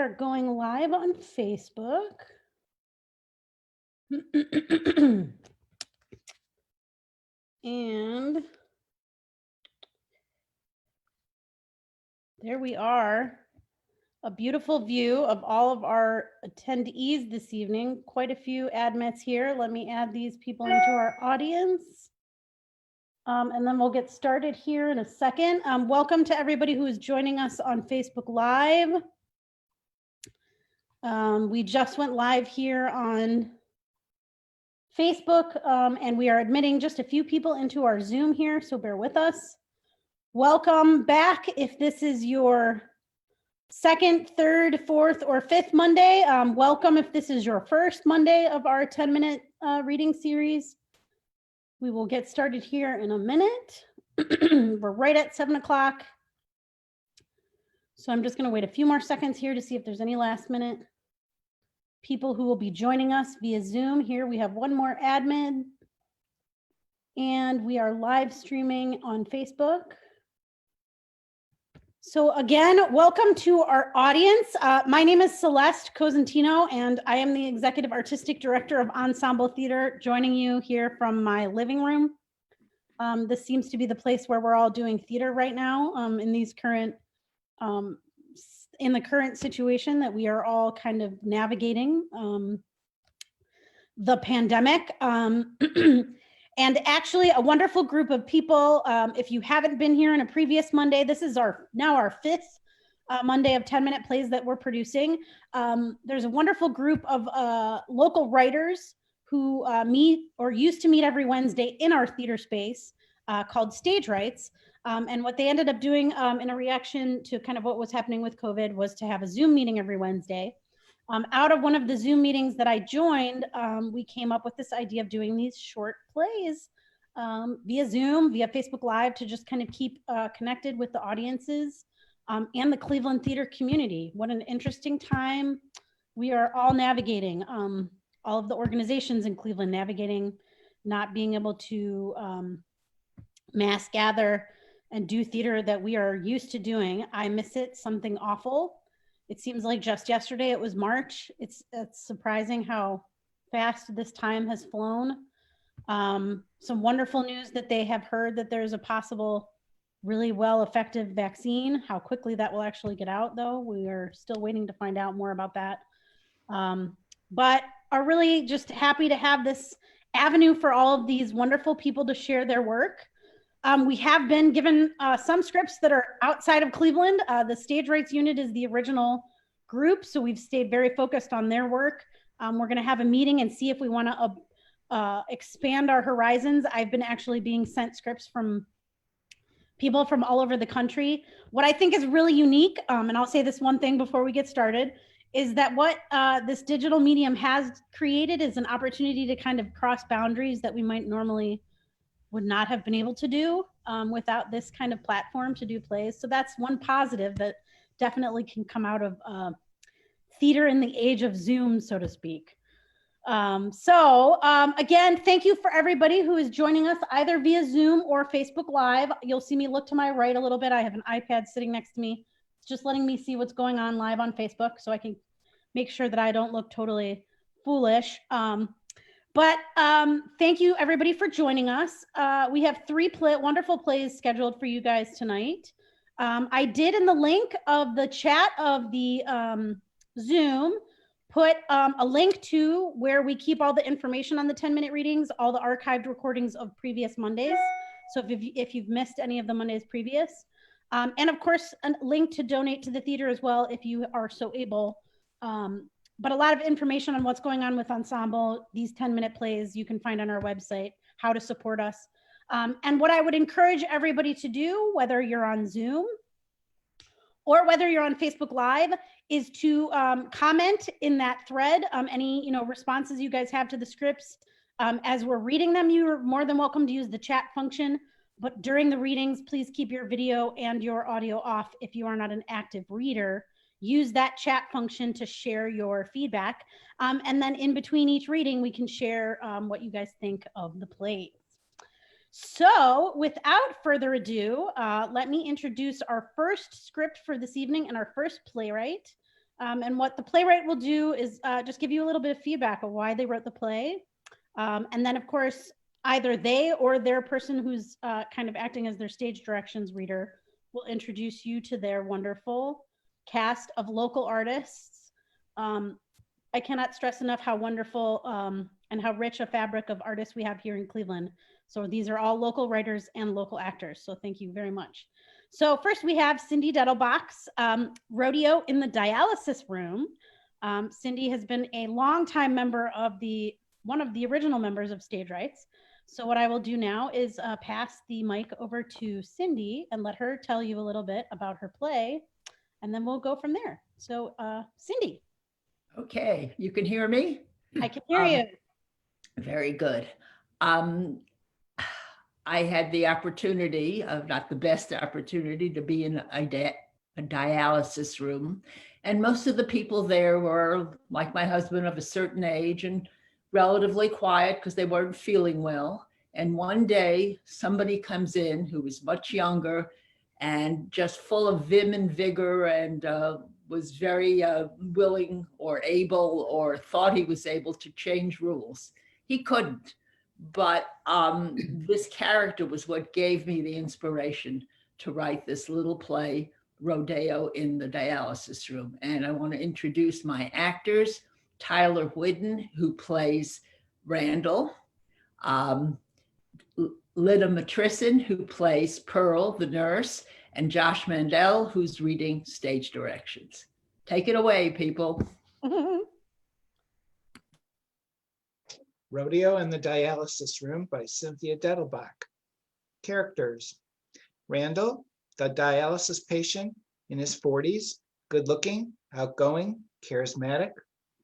are going live on Facebook. And there we are. A beautiful view of all of our attendees this evening. Quite a few admins here. Let me add these people into our audience. And then we'll get started here in a second. Welcome to everybody who is joining us on Facebook Live. We just went live here on Facebook, and we are admitting just a few people into our Zoom here, so bear with us. Welcome back. If this is your second, third, fourth, or fifth Monday, welcome if this is your first Monday of our 10-minute reading series. We will get started here in a minute. We're right at 7 o'clock. So I'm just going to wait a few more seconds here to see if there's any last minute people who will be joining us via Zoom. Here we have one more admin, and we are live streaming on Facebook. So again, welcome to our audience. My name is Celeste Cosentino, and I am the Executive Artistic Director of Ensemble Theater, joining you here from my living room. This seems to be the place where we're all doing theater right now, in these current in the current situation that we are all kind of navigating, the pandemic. And actually a wonderful group of people. If you haven't been here in a previous Monday, this is now our fifth Monday of 10-minute plays that we're producing. There's a wonderful group of local writers who meet or used to meet every Wednesday in our theater space called Stage Rights. And what they ended up doing in a reaction to kind of what was happening with COVID was to have a Zoom meeting every Wednesday. Out of one of the Zoom meetings that I joined, we came up with this idea of doing these short plays via Zoom, via Facebook Live, to just kind of keep connected with the audiences and the Cleveland theater community. What an interesting time we are all navigating. All of the organizations in Cleveland navigating not being able to mass gather and do theater that we are used to doing. I miss it, something awful. It seems like just yesterday it was March. It's surprising how fast this time has flown. Some wonderful news that they have heard that there's a possible really well effective vaccine. How quickly that will actually get out, though, we are still waiting to find out more about that. But are really just happy to have this avenue for all of these wonderful people to share their work. We have been given some scripts that are outside of Cleveland. The Stage Rights unit is the original group, so we've stayed very focused on their work. We're going to have a meeting and see if we want to expand our horizons. I've been actually being sent scripts from people from all over the country. What I think is really unique, and I'll say this one thing before we get started, is that what this digital medium has created is an opportunity to kind of cross boundaries that we might normally would not have been able to do without this kind of platform to do plays. So that's one positive that definitely can come out of theater in the age of Zoom, so to speak. Again, thank you for everybody who is joining us either via Zoom or Facebook Live. You'll see me look to my right a little bit. I have an iPad sitting next to me. It's just letting me see what's going on live on Facebook so I can make sure that I don't look totally foolish. But thank you everybody for joining us. We have three wonderful plays scheduled for you guys tonight. I did in the link of the chat of the Zoom put a link to where we keep all the information on the 10-minute readings, all the archived recordings of previous Mondays. So if you've missed any of the Mondays previous, and of course a link to donate to the theater as well if you are so able. But a lot of information on what's going on with Ensemble, these 10-minute plays, you can find on our website, how to support us. And what I would encourage everybody to do, whether you're on Zoom or whether you're on Facebook Live, is to comment in that thread, any responses you guys have to the scripts. As we're reading them, you're more than welcome to use the chat function. But during the readings, please keep your video and your audio off if you are not an active reader. Use that chat function to share your feedback. And then in between each reading, we can share what you guys think of the plays. So without further ado, let me introduce our first script for this evening and our first playwright. And what the playwright will do is just give you a little bit of feedback of why they wrote the play. And then, of course, either they or their person who's kind of acting as their stage directions reader will introduce you to their wonderful cast of local artists. I cannot stress enough how wonderful and how rich a fabric of artists we have here in Cleveland. So these are all local writers and local actors. So thank you very much. So first we have Cindy Dettelbach's Rodeo in the Dialysis Room. Cindy has been a longtime member of one of the original members of Stage Rights. So what I will do now is pass the mic over to Cindy and let her tell you a little bit about her play, and then we'll go from there. So Cindy. Okay, you can hear me? I can hear you. Very good. I had the opportunity of, not the best opportunity, to be in a dialysis room. And most of the people there were, like my husband, of a certain age and relatively quiet because they weren't feeling well. And one day somebody comes in who was much younger and just full of vim and vigor and was very willing or able, or thought he was able to change rules. He couldn't. But this character was what gave me the inspiration to write this little play, Rodeo in the Dialysis Room. And I want to introduce my actors: Tyler Whidden, who plays Randall, Lida Matrison, who plays Pearl, the nurse, and Josh Mandel, who's reading stage directions. Take it away, people. Rodeo in the Dialysis Room by Cynthia Dettelbach. Characters: Randall, the dialysis patient in his 40s, good-looking, outgoing, charismatic,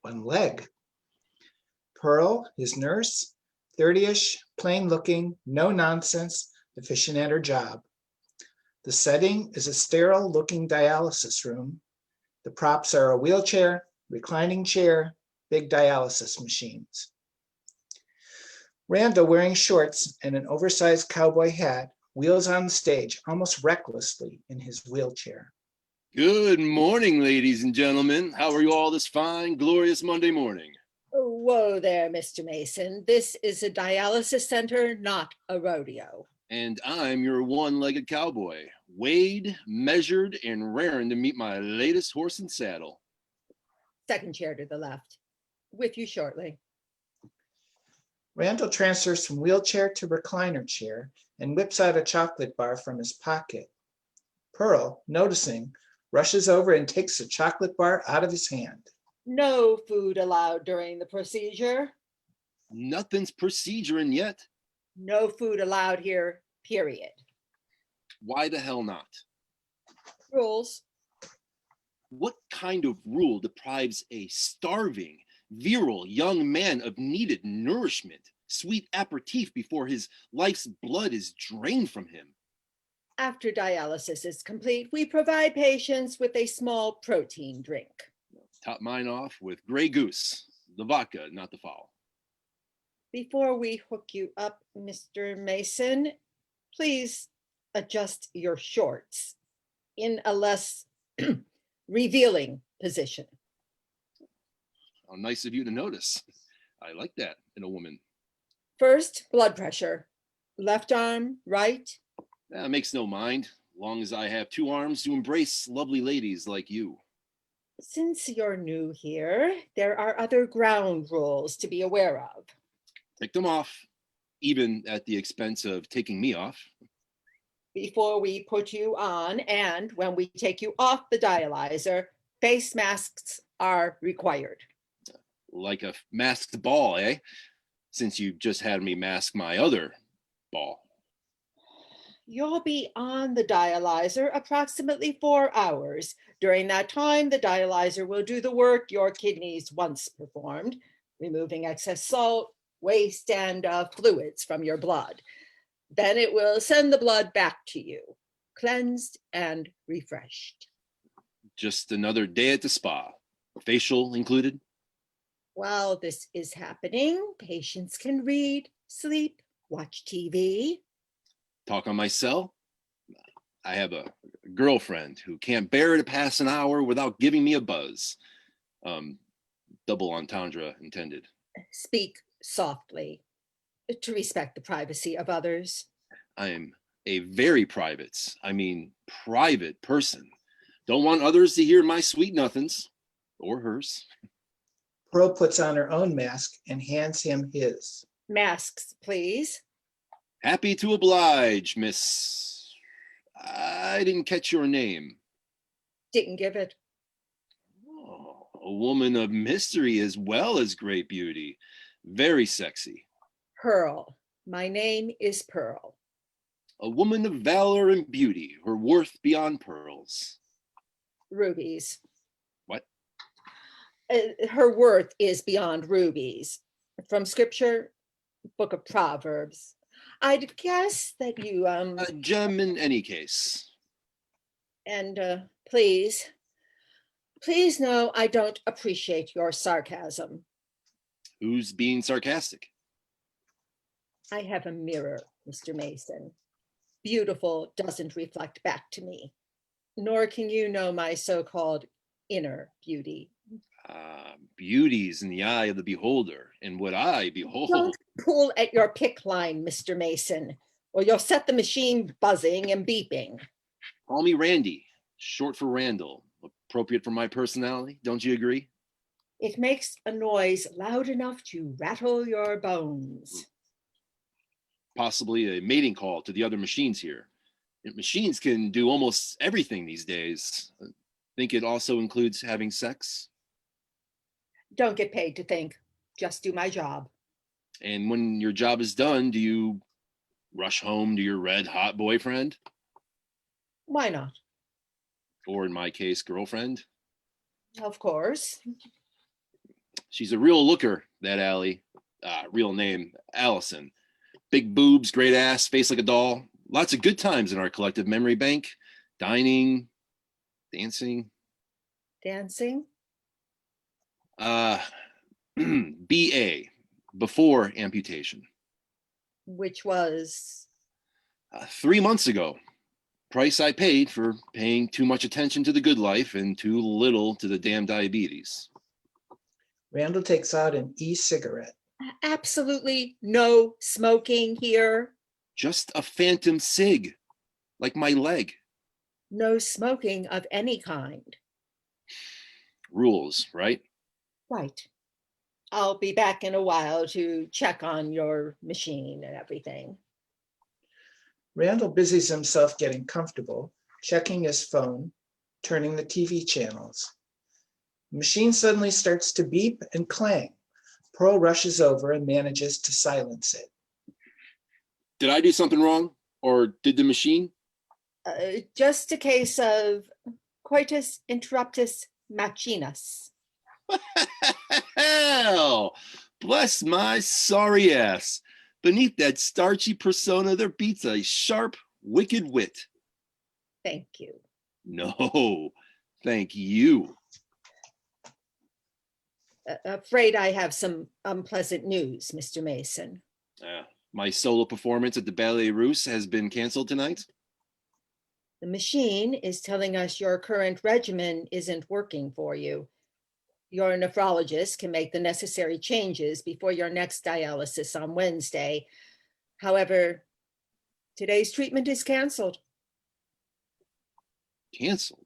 one leg. Pearl, his nurse, 30-ish, plain-looking, no-nonsense, efficient at her job. The setting is a sterile-looking dialysis room. The props are a wheelchair, reclining chair, big dialysis machines. Randall, wearing shorts and an oversized cowboy hat, wheels on the stage almost recklessly in his wheelchair. Good morning, ladies and gentlemen. How are you all this fine, glorious Monday morning? Oh, whoa there, Mr. Mason. This is a dialysis center, not a rodeo. And I'm your one-legged cowboy, weighed, measured, and raring to meet my latest horse and saddle. Second chair to the left. With you shortly. Randall transfers from wheelchair to recliner chair and whips out a chocolate bar from his pocket. Pearl, noticing, rushes over and takes the chocolate bar out of his hand. No food allowed during the procedure. Nothing's proceduring yet. No food allowed here, period. Why the hell not? Rules. What kind of rule deprives a starving, virile young man of needed nourishment, sweet aperitif before his life's blood is drained from him? After dialysis is complete, we provide patients with a small protein drink. Top mine off with Grey Goose, the vodka, not the foul. Before we hook you up, Mr. Mason, please adjust your shorts in a less revealing position. How nice of you to notice. I like that in a woman. First, blood pressure. Left arm, right. That makes no mind, long as I have two arms to embrace lovely ladies like you. Since you're new here, there are other ground rules to be aware of. Take them off, even at the expense of taking me off. Before we put you on, and when we take you off the dialyzer, face masks are required. Like a masked ball, eh? Since you just had me mask my other ball. You'll be on the dialyzer approximately 4 hours. During that time, the dialyzer will do the work your kidneys once performed, removing excess salt, waste, and fluids from your blood. Then it will send the blood back to you, cleansed and refreshed. Just another day at the spa, facial included? While this is happening, patients can read, sleep, watch TV. Talk on my cell? I have a girlfriend who can't bear to pass an hour without giving me a buzz. Double entendre intended. Speak softly to respect the privacy of others. I'm a very private, private person. Don't want others to hear my sweet nothings, or hers. Pearl puts on her own mask and hands him his. Masks, please. Happy to oblige, Miss. I didn't catch your name. Didn't give it. Oh, a woman of mystery as well as great beauty. Very sexy. Pearl. My name is Pearl. A woman of valor and beauty, her worth beyond pearls. Rubies. What? Her worth is beyond rubies. From scripture, book of Proverbs. I'd guess that you A gem in any case. and please know I don't appreciate your sarcasm. Who's being sarcastic? I have a mirror, Mr. Mason. Beautiful doesn't reflect back to me, nor can you know my so-called inner beauty. Beauty's in the eye of the beholder, and what I behold. Don't pull at your pick line, Mr. Mason, or you'll set the machine buzzing and beeping. Call me Randy, short for Randall. Appropriate for my personality, don't you agree? It makes a noise loud enough to rattle your bones. Possibly a mating call to the other machines here. Machines can do almost everything these days. Think it also includes having sex? Don't get paid to think, just do my job. And when your job is done, do you rush home to your red hot boyfriend? Why not? Or in my case, girlfriend? Of course. She's a real looker, that Allie. Real name, Allison. Big boobs, great ass, face like a doll. Lots of good times in our collective memory bank. Dining, dancing. Dancing? BA, before amputation. Which was 3 months ago. Price I paid for paying too much attention to the good life and too little to the damn diabetes. Randall takes out an e-cigarette. absolutely no smoking here. Just a phantom cig, like my leg. No smoking of any kind. Rules, right? Right. I'll be back in a while to check on your machine and everything. Randall busies himself getting comfortable, checking his phone, turning the TV channels. The machine suddenly starts to beep and clang. Pearl rushes over and manages to silence it. Did I do something wrong? Or did the machine? Just a case of coitus interruptus machinus. Hell, bless my sorry ass. Beneath that starchy persona, there beats a sharp, wicked wit. Thank you. No, thank you. Afraid I have some unpleasant news, Mr. Mason. My solo performance at the Ballet Russe has been canceled tonight. The machine is telling us your current regimen isn't working for you. Your nephrologist can make the necessary changes before your next dialysis on Wednesday. However, today's treatment is canceled. Canceled?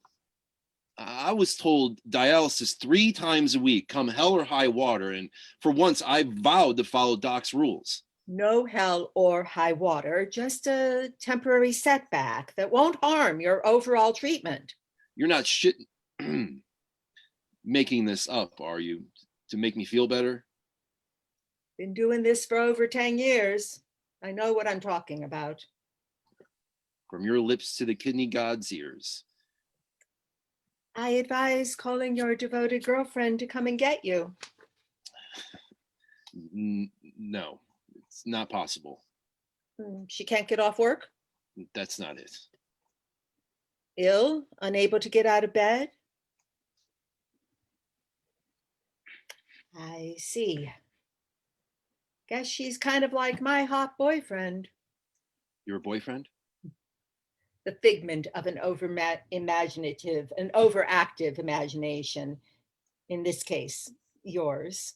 I was told dialysis 3 times a week, come hell or high water, and for once I vowed to follow Doc's rules. No hell or high water, just a temporary setback that won't harm your overall treatment. You're not making this up, are you? To make me feel better? Been doing this for over 10 years. I know what I'm talking about. From your lips to the kidney god's ears. I advise calling your devoted girlfriend to come and get you. No, it's not possible. She can't get off work? That's not it. Ill? Unable to get out of bed? I see. Guess she's kind of like my hot boyfriend. Your boyfriend? the figment of an overactive imagination. In this case, yours.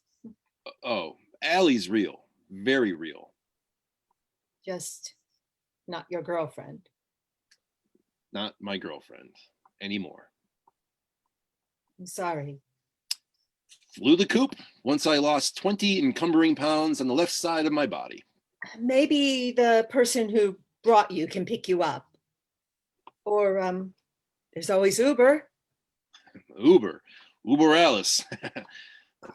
Oh, Allie's real, very real. Just not your girlfriend. Not my girlfriend anymore. I'm sorry. Flew the coop once I lost 20 encumbering pounds on the left side of my body. Maybe the person who brought you can pick you up. Or there's always Uber. Uber Alice.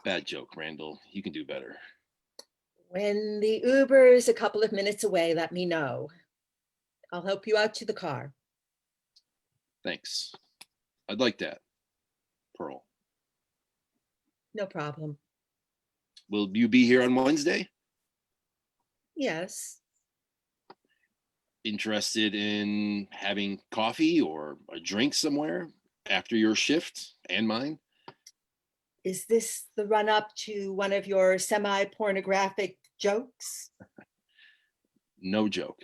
Bad joke, Randall. You can do better. When the Uber is a couple of minutes away, let me know. I'll help you out to the car. Thanks. I'd like that, Pearl. No problem. Will you be here on Wednesday? Yes. Interested in having coffee or a drink somewhere after your shift and mine? Is this the run-up to one of your semi-pornographic jokes? No joke.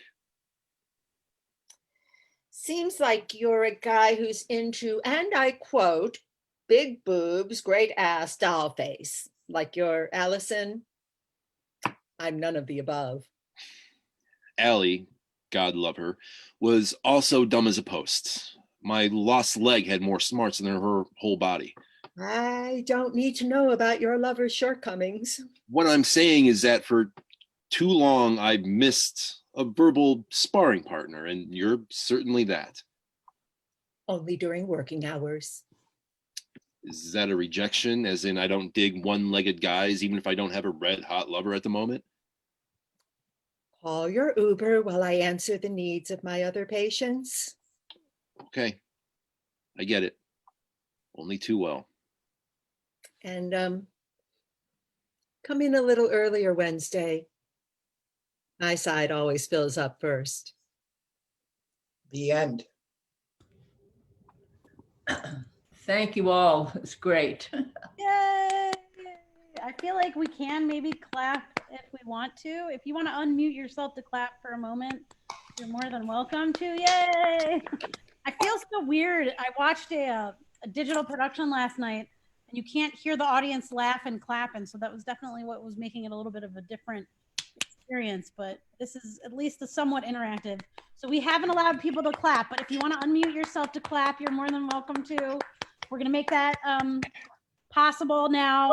Seems like you're a guy who's into, and I quote, big boobs, great ass, doll face. Like your Allison? I'm none of the above. Allie, God love her, was also dumb as a post. My lost leg had more smarts than her whole body. I don't need to know about your lover's shortcomings. What I'm saying is that for too long, I've missed a verbal sparring partner, and you're certainly that. Only during working hours. Is that a rejection, as in I don't dig one-legged guys, even if I don't have a red-hot lover at the moment? Call your Uber while I answer the needs of my other patients. Okay, I get it. Only too well. And come in a little earlier Wednesday. My side always fills up first. The end. Thank you all. It's great. Yay! I feel like we can maybe clap if we want to. If you want to unmute yourself to clap for a moment, you're more than welcome to. Yay! I feel so weird. I watched a digital production last night, and you can't hear the audience laugh and clap, and so that was definitely what was making it a little bit of a different experience, but this is at least a somewhat interactive. So we haven't allowed people to clap, but if you want to unmute yourself to clap, you're more than welcome to. We're going to make that possible now.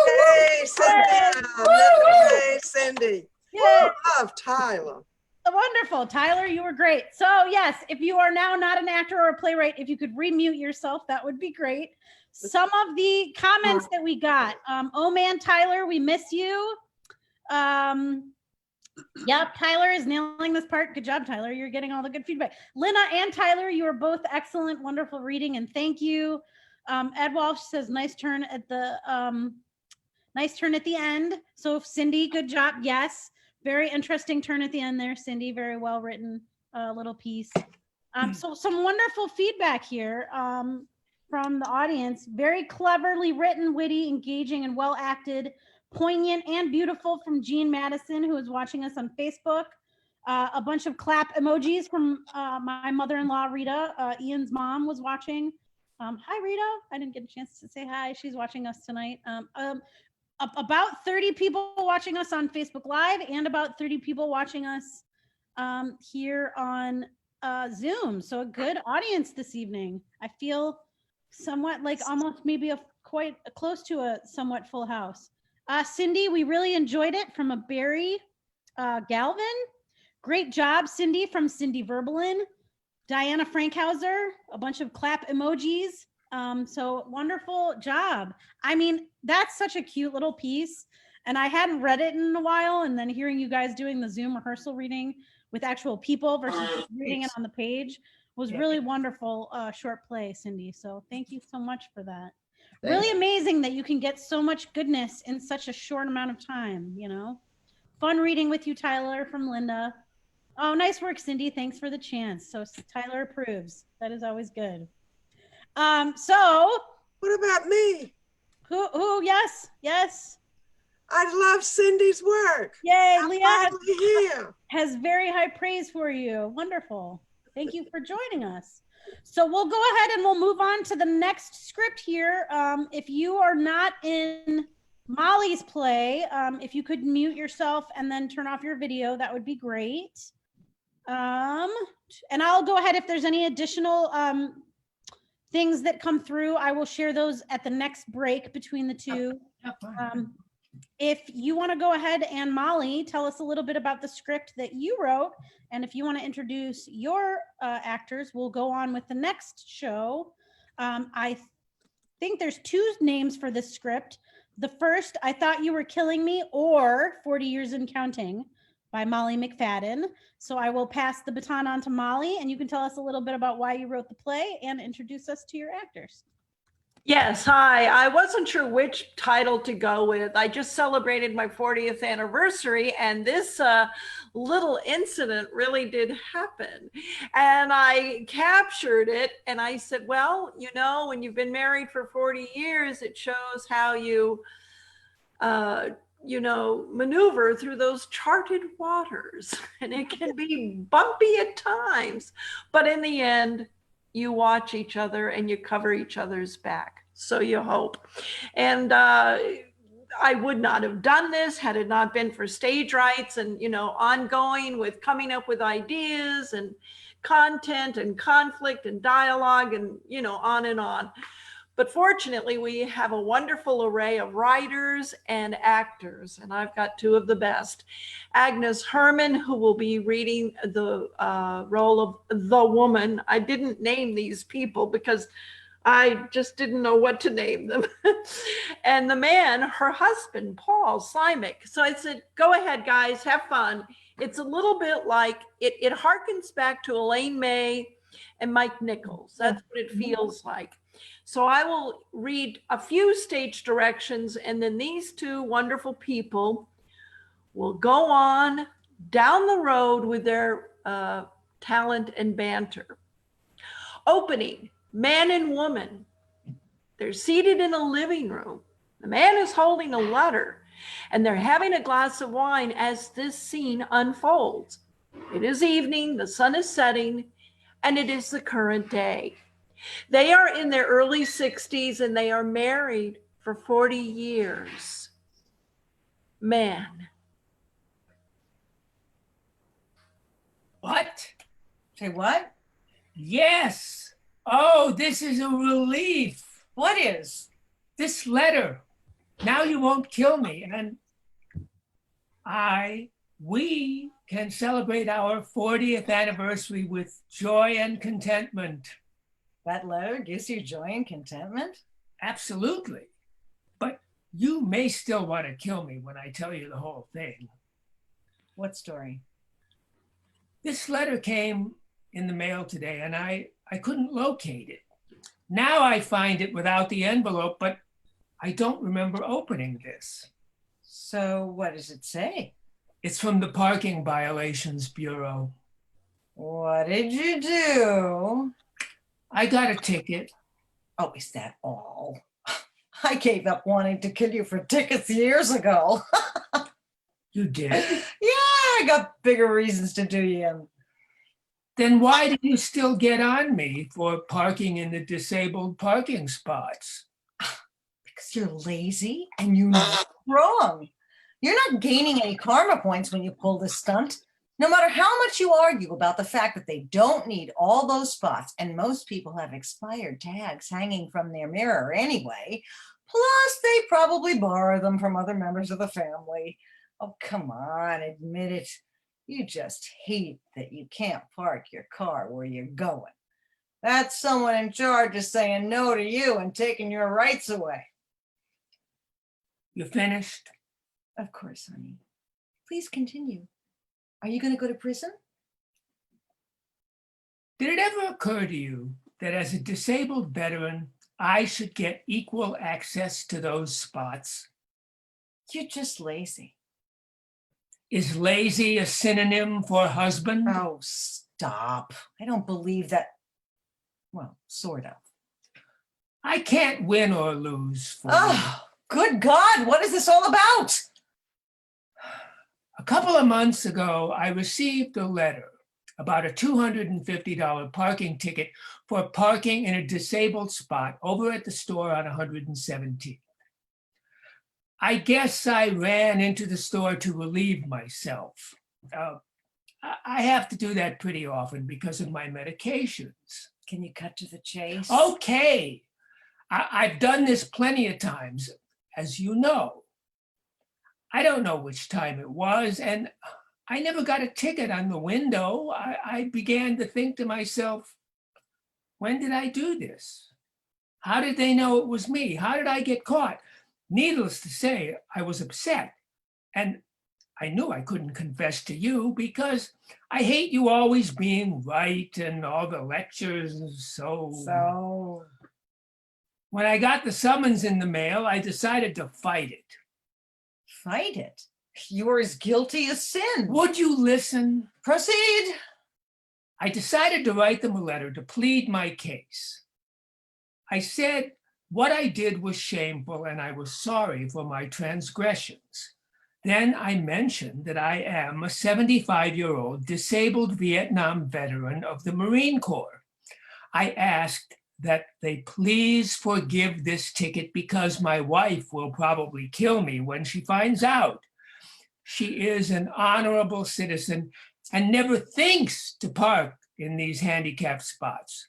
Hey, Cindy. Hey, Cindy. Yeah. Love Tyler. Wonderful. Tyler, you were great. So yes, if you are now not an actor or a playwright, if you could remute yourself, that would be great. Some of the comments that we got. Oh man, Tyler, we miss you. Yep, Tyler is nailing this part. Good job, Tyler. You're getting all the good feedback. Lena and Tyler, you are both excellent, wonderful reading, and thank you. Ed Walsh says nice turn at the end. So Cindy, good job. Yes, very interesting turn at the end there, Cindy. Very well written little piece. So some wonderful feedback here from the audience. Very cleverly written, witty, engaging, and well acted. Poignant and beautiful from Jean Madison, who is watching us on Facebook. A bunch of clap emojis from my mother-in-law, Rita. Ian's mom was watching. Hi, Rita. I didn't get a chance to say hi. She's watching us tonight. About 30 people watching us on Facebook Live and about 30 people watching us here on Zoom. So a good audience this evening. I feel somewhat like almost maybe quite close to a somewhat full house. Cindy, we really enjoyed it from a Barry Galvin. Great job, Cindy, from Cindy Verbelin. Diana Frankhauser, a bunch of clap emojis. So wonderful job. I mean, that's such a cute little piece. And I hadn't read it in a while. And then hearing you guys doing the Zoom rehearsal reading with actual people versus just reading it on the page was really wonderful short play, Cindy. So thank you so much for that. Really amazing that you can get so much goodness in such a short amount of time, you know. Fun reading with you, Tyler, from Linda. Oh, nice work, Cindy. Thanks for the chance. So Tyler approves. That is always good. So What about me? who yes. I love Cindy's work. Yay, I'm Leah finally here. has very high praise for you. Wonderful. Thank you for joining us. So we'll go ahead and we'll move on to the next script here. If you are not in Molly's play, if you could mute yourself and then turn off your video, that would be great. And I'll go ahead if there's any additional things that come through, I will share those at the next break between the two. If you want to go ahead and Molly, tell us a little bit about the script that you wrote. And if you want to introduce your actors, we'll go on with the next show. I think there's two names for this script. The first, I Thought You Were Killing Me, or 40 Years and Counting, by Molly McFadden. So I will pass the baton on to Molly, and you can tell us a little bit about why you wrote the play and introduce us to your actors. Yes, hi. I wasn't sure which title to go with. I just celebrated my 40th anniversary, and this little incident really did happen. And I captured it, and I said, well, you know, when you've been married for 40 years, it shows how you maneuver through those charted waters, and it can be bumpy at times, but in the end, you watch each other and you cover each other's back. So you hope. And I would not have done this had it not been for stage rights and, you know, ongoing with coming up with ideas and content and conflict and dialogue and, you know, on and on. But fortunately, we have a wonderful array of writers and actors, and I've got two of the best. Agnes Herrmann, who will be reading the role of the woman. I didn't name these people because I just didn't know what to name them. And the man, her husband, Paul Slimek. So I said, go ahead, guys, have fun. It's a little bit like, it harkens back to Elaine May and Mike Nichols. That's what it feels like. So I will read a few stage directions, and then these two wonderful people will go on down the road with their talent and banter. Opening, man and woman. They're seated in a living room. The man is holding a letter, and they're having a glass of wine as this scene unfolds. It is evening, the sun is setting, and it is the current day. They are in their early 60s and they are married for 40 years. Man. What? Say what? Yes. Oh, this is a relief. What is? This letter. Now you won't kill me. And we can celebrate our 40th anniversary with joy and contentment. That letter gives you joy and contentment? Absolutely. But you may still want to kill me when I tell you the whole thing. What story? This letter came in the mail today and I couldn't locate it. Now I find it without the envelope, but I don't remember opening this. So what does it say? It's from the Parking Violations Bureau. What did you do? I got a ticket. Oh, is that all? I gave up wanting to kill you for tickets years ago. You did? Yeah, I got bigger reasons to do you in. Then why do you still get on me for parking in the disabled parking spots? Because you're lazy and you know it's wrong. You're not gaining any karma points when you pull this stunt. No matter how much you argue about the fact that they don't need all those spots, and most people have expired tags hanging from their mirror anyway, plus they probably borrow them from other members of the family. Oh, come on, admit it. You just hate that you can't park your car where you're going. That's someone in charge is saying no to you and taking your rights away. You finished? Of course, honey. Please continue. Are you going to go to prison? Did it ever occur to you that as a disabled veteran, I should get equal access to those spots? You're just lazy. Is lazy a synonym for husband? Oh, stop. I don't believe that. Well, sort of. I can't win or lose for you. Oh, good God, what is this all about? A couple of months ago, I received a letter. about a $250 parking ticket for parking in a disabled spot over at the store on 117th. I guess I ran into the store to relieve myself. I have to do that pretty often because of my medications. Can you cut to the chase? Okay, I've done this plenty of times, as you know. I don't know which time it was, and I never got a ticket on the window. I began to think to myself, when did I do this? How did they know it was me? How did I get caught? Needless to say, I was upset, and I knew I couldn't confess to you because I hate you always being right and all the lectures. So when I got the summons in the mail, I decided to fight it. Fight it. You were as guilty as sin. Would you listen? Proceed. I decided to write them a letter to plead my case. I said what I did was shameful and I was sorry for my transgressions. Then I mentioned that I am a 75-year-old disabled Vietnam veteran of the Marine Corps. I asked that they please forgive this ticket because my wife will probably kill me when she finds out. She is an honorable citizen and never thinks to park in these handicapped spots.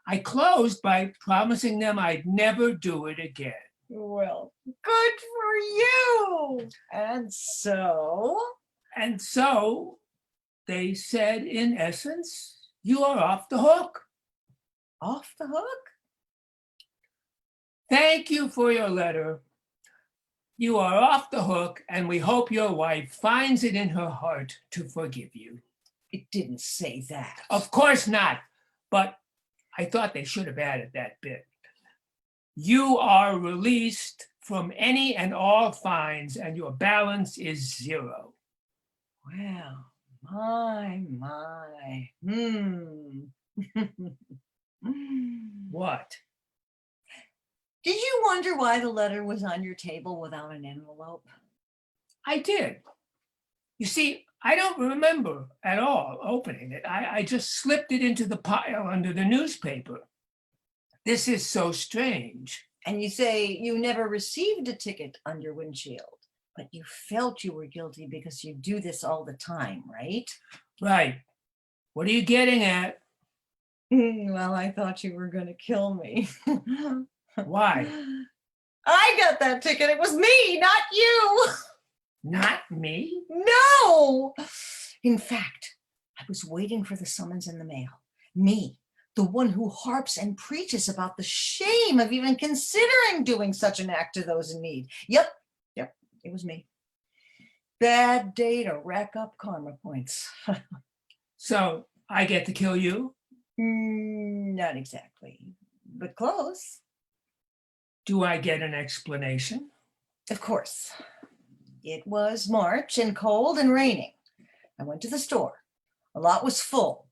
I closed by promising them I'd never do it again. Well, good for you. And so? And so they said, in essence, you are off the hook. Off the hook? Thank you for your letter. You are off the hook, and we hope your wife finds it in her heart to forgive you. It didn't say that. Of course not, but I thought they should have added that bit. You are released from any and all fines, and your balance is 0. Well, my. What? Did you wonder why the letter was on your table without an envelope? I did. You see, I don't remember at all opening it. I just slipped it into the pile under the newspaper. This is so strange. And you say you never received a ticket on your windshield, but you felt you were guilty because you do this all the time, right? Right. What are you getting at? Well, I thought you were going to kill me. Why? I got that ticket. It was me, not you. Not me? No. In fact, I was waiting for the summons in the mail. Me, the one who harps and preaches about the shame of even considering doing such an act to those in need. Yep, it was me. Bad day to rack up karma points. So I get to kill you? Not exactly, but close. Do I get an explanation? Of course. It was March and cold and raining. I went to the store. A lot was full.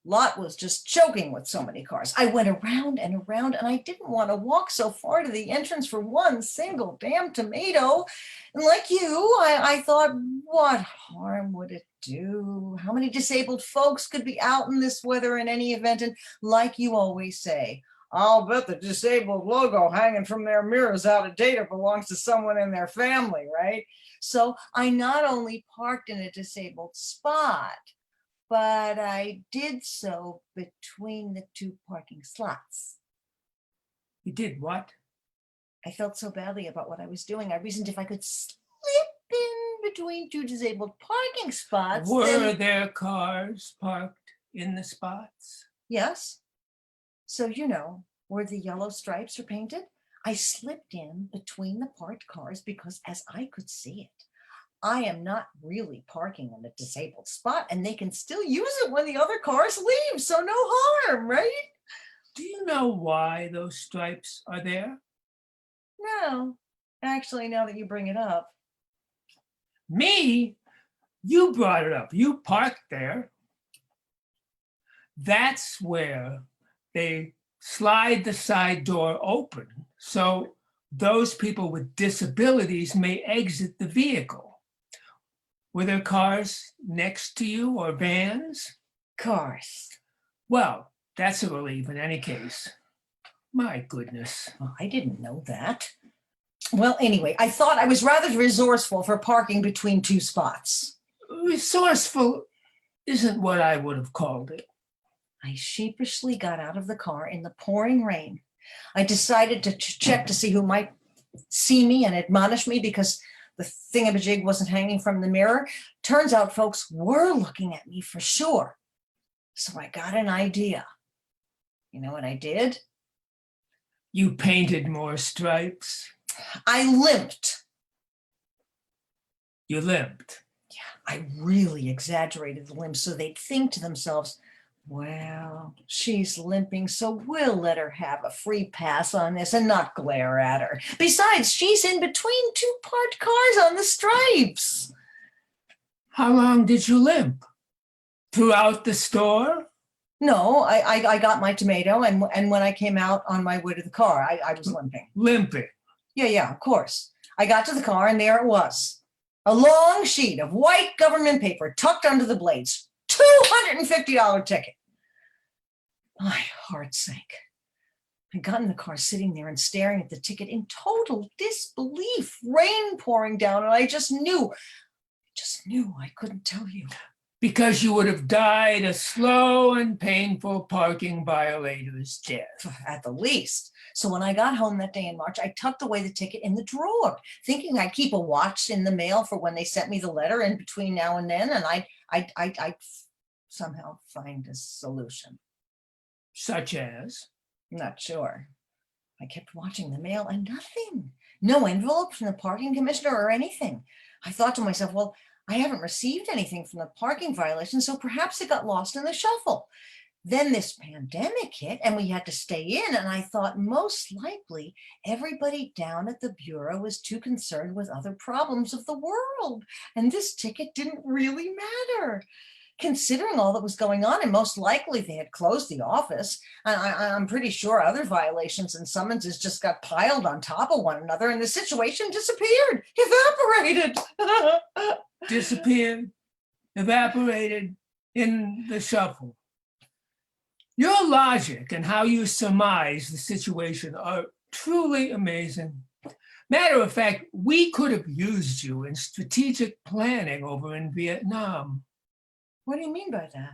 Lot was just choking with so many cars. I went around and around, and I didn't want to walk so far to the entrance for one single damn tomato. And like you, I thought, what harm would it do? How many disabled folks could be out in this weather in any event? And like you always say, I'll bet the disabled logo hanging from their mirror is out of date or belongs to someone in their family, right? So I not only parked in a disabled spot, but I did so between the 2 parking slots. You did what? I felt so badly about what I was doing. I reasoned if I could slip in between 2 disabled parking spots. Were there cars parked in the spots? Yes. So, you know, where the yellow stripes are painted, I slipped in between the parked cars because as I could see it, I am not really parking in a disabled spot and they can still use it when the other cars leave. So no harm, right? Do you know why those stripes are there? No, actually, now that you bring it up. Me? You brought it up. You parked there. That's where they slide the side door open so those people with disabilities may exit the vehicle. Were there cars next to you or vans? Course. Well, that's a relief in any case. My goodness. Oh, I didn't know that. Well, anyway, I thought I was rather resourceful for parking between two spots. Resourceful isn't what I would have called it. I sheepishly got out of the car in the pouring rain. I decided to check to see who might see me and admonish me because the thingamajig wasn't hanging from the mirror. Turns out folks were looking at me for sure. So I got an idea. You know what I did? You painted more stripes. I limped. You limped. I really exaggerated the limp so they'd think to themselves, well, she's limping, so we'll let her have a free pass on this and not glare at her. Besides, she's in between two parked cars on the stripes. How long did you limp? Throughout the store? No, I got my tomato, and when I came out on my way to the car, I was limping. Limping. Yeah, of course. I got to the car, and there it was. A long sheet of white government paper tucked under the blades. $250 ticket. My heart sank. I got in the car sitting there and staring at the ticket in total disbelief, rain pouring down, and I just knew I couldn't tell you. Because you would have died a slow and painful parking violator's death. At the least. So when I got home that day in March, I tucked away the ticket in the drawer, thinking I'd keep a watch in the mail for when they sent me the letter in between now and then, and I'd somehow find a solution. Such as? Not sure. I kept watching the mail and nothing. No envelope from the parking commissioner or anything. I thought to myself, well, I haven't received anything from the parking violation, so perhaps it got lost in the shuffle. Then this pandemic hit and we had to stay in, and I thought most likely everybody down at the bureau was too concerned with other problems of the world, and this ticket didn't really matter. Considering all that was going on, and most likely they had closed the office, and I'm pretty sure other violations and summonses just got piled on top of one another, and the situation disappeared, evaporated. Disappeared, evaporated in the shuffle. Your logic and how you surmise the situation are truly amazing. Matter of fact, we could have used you in strategic planning over in Vietnam. What do you mean by that?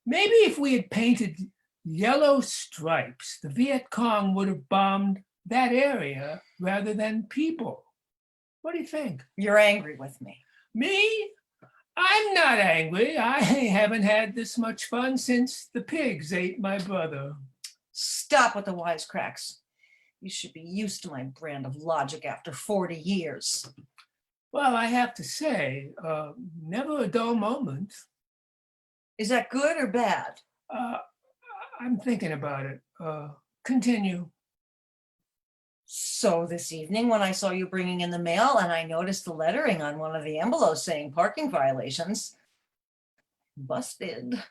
Maybe if we had painted yellow stripes, the Viet Cong would have bombed that area rather than people. What do you think? You're angry with me. Me? I'm not angry. I haven't had this much fun since the pigs ate my brother. Stop with the wisecracks. You should be used to my brand of logic after 40 years. Well, I have to say, never a dull moment. Is that good or bad? I'm thinking about it. Continue. So this evening when I saw you bringing in the mail and I noticed the lettering on one of the envelopes saying parking violations, busted,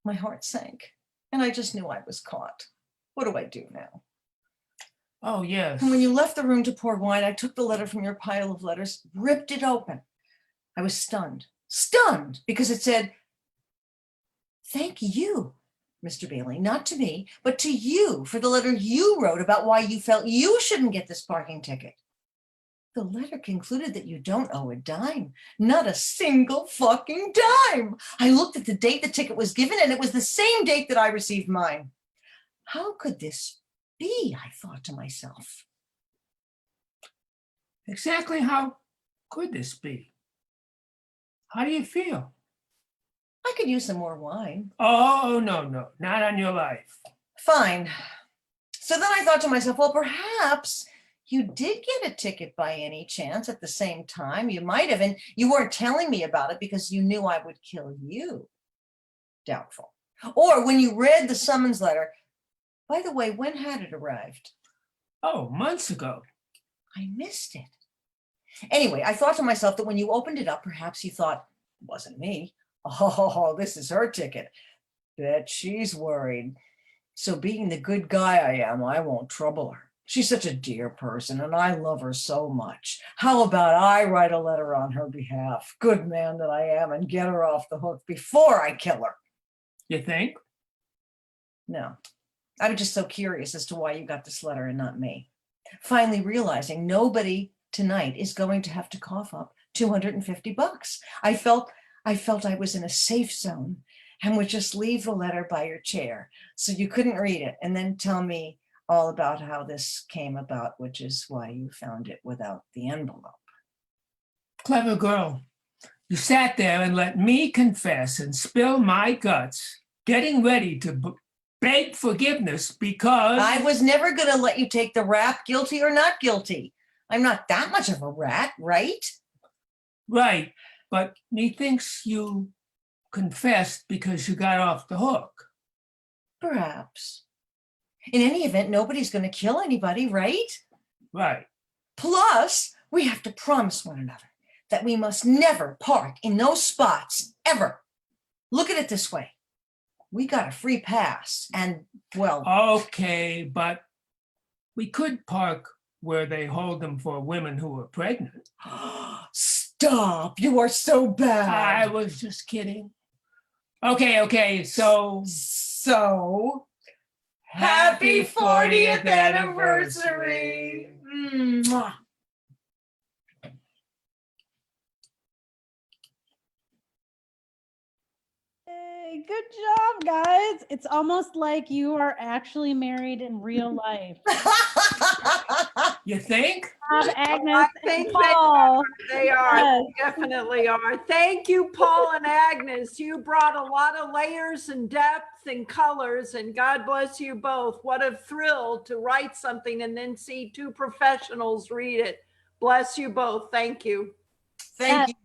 my heart sank and I just knew I was caught. What do I do now? Oh, yes. And when you left the room to pour wine, I took the letter from your pile of letters, ripped it open. I was stunned because it said, "Thank you, Mr. Bailey, not to me, but to you for the letter you wrote about why you felt you shouldn't get this parking ticket." The letter concluded that you don't owe a dime, not a single fucking dime. I looked at the date the ticket was given and it was the same date that I received mine. How could this be? I thought to myself. Exactly how could this be? How do you feel? I could use some more wine. Oh, no, not on your life. Fine. So then I thought to myself, well, perhaps you did get a ticket by any chance at the same time. You might have, and you weren't telling me about it because you knew I would kill you. Doubtful. Or when you read the summons letter, by the way, when had it arrived? Oh, months ago. I missed it. Anyway, I thought to myself that when you opened it up, perhaps you thought, it wasn't me. Oh, this is her ticket. Bet she's worried. So being the good guy I am, I won't trouble her. She's such a dear person and I love her so much. How about I write a letter on her behalf? Good man that I am, and get her off the hook before I kill her. You think? No. I was just so curious as to why you got this letter and not me. Finally realizing nobody tonight is going to have to cough up $250. I felt I was in a safe zone and would just leave the letter by your chair so you couldn't read it and then tell me all about how this came about, which is why you found it without the envelope. Clever girl. You sat there and let me confess and spill my guts, getting ready to beg forgiveness because I was never going to let you take the rap, guilty or not guilty. I'm not that much of a rat, right? Right, but methinks you confessed because you got off the hook. Perhaps. In any event, nobody's going to kill anybody, right? Right. Plus, we have to promise one another that we must never park in those spots, ever. Look at it this way. We got a free pass, and, well... Okay, but we could park where they hold them for women who are pregnant. Stop! You are so bad. I was just kidding. Okay, so... So... Happy 40th anniversary! Mwah. Hey, good job, guys. It's almost like you are actually married in real life. You think? Agnes I and think Paul. they are. Yes. They definitely are. Thank you, Paul and Agnes. You brought a lot of layers and depth and colors, and God bless you both. What a thrill to write something and then see two professionals read it. Bless you both. Thank you. Thank you.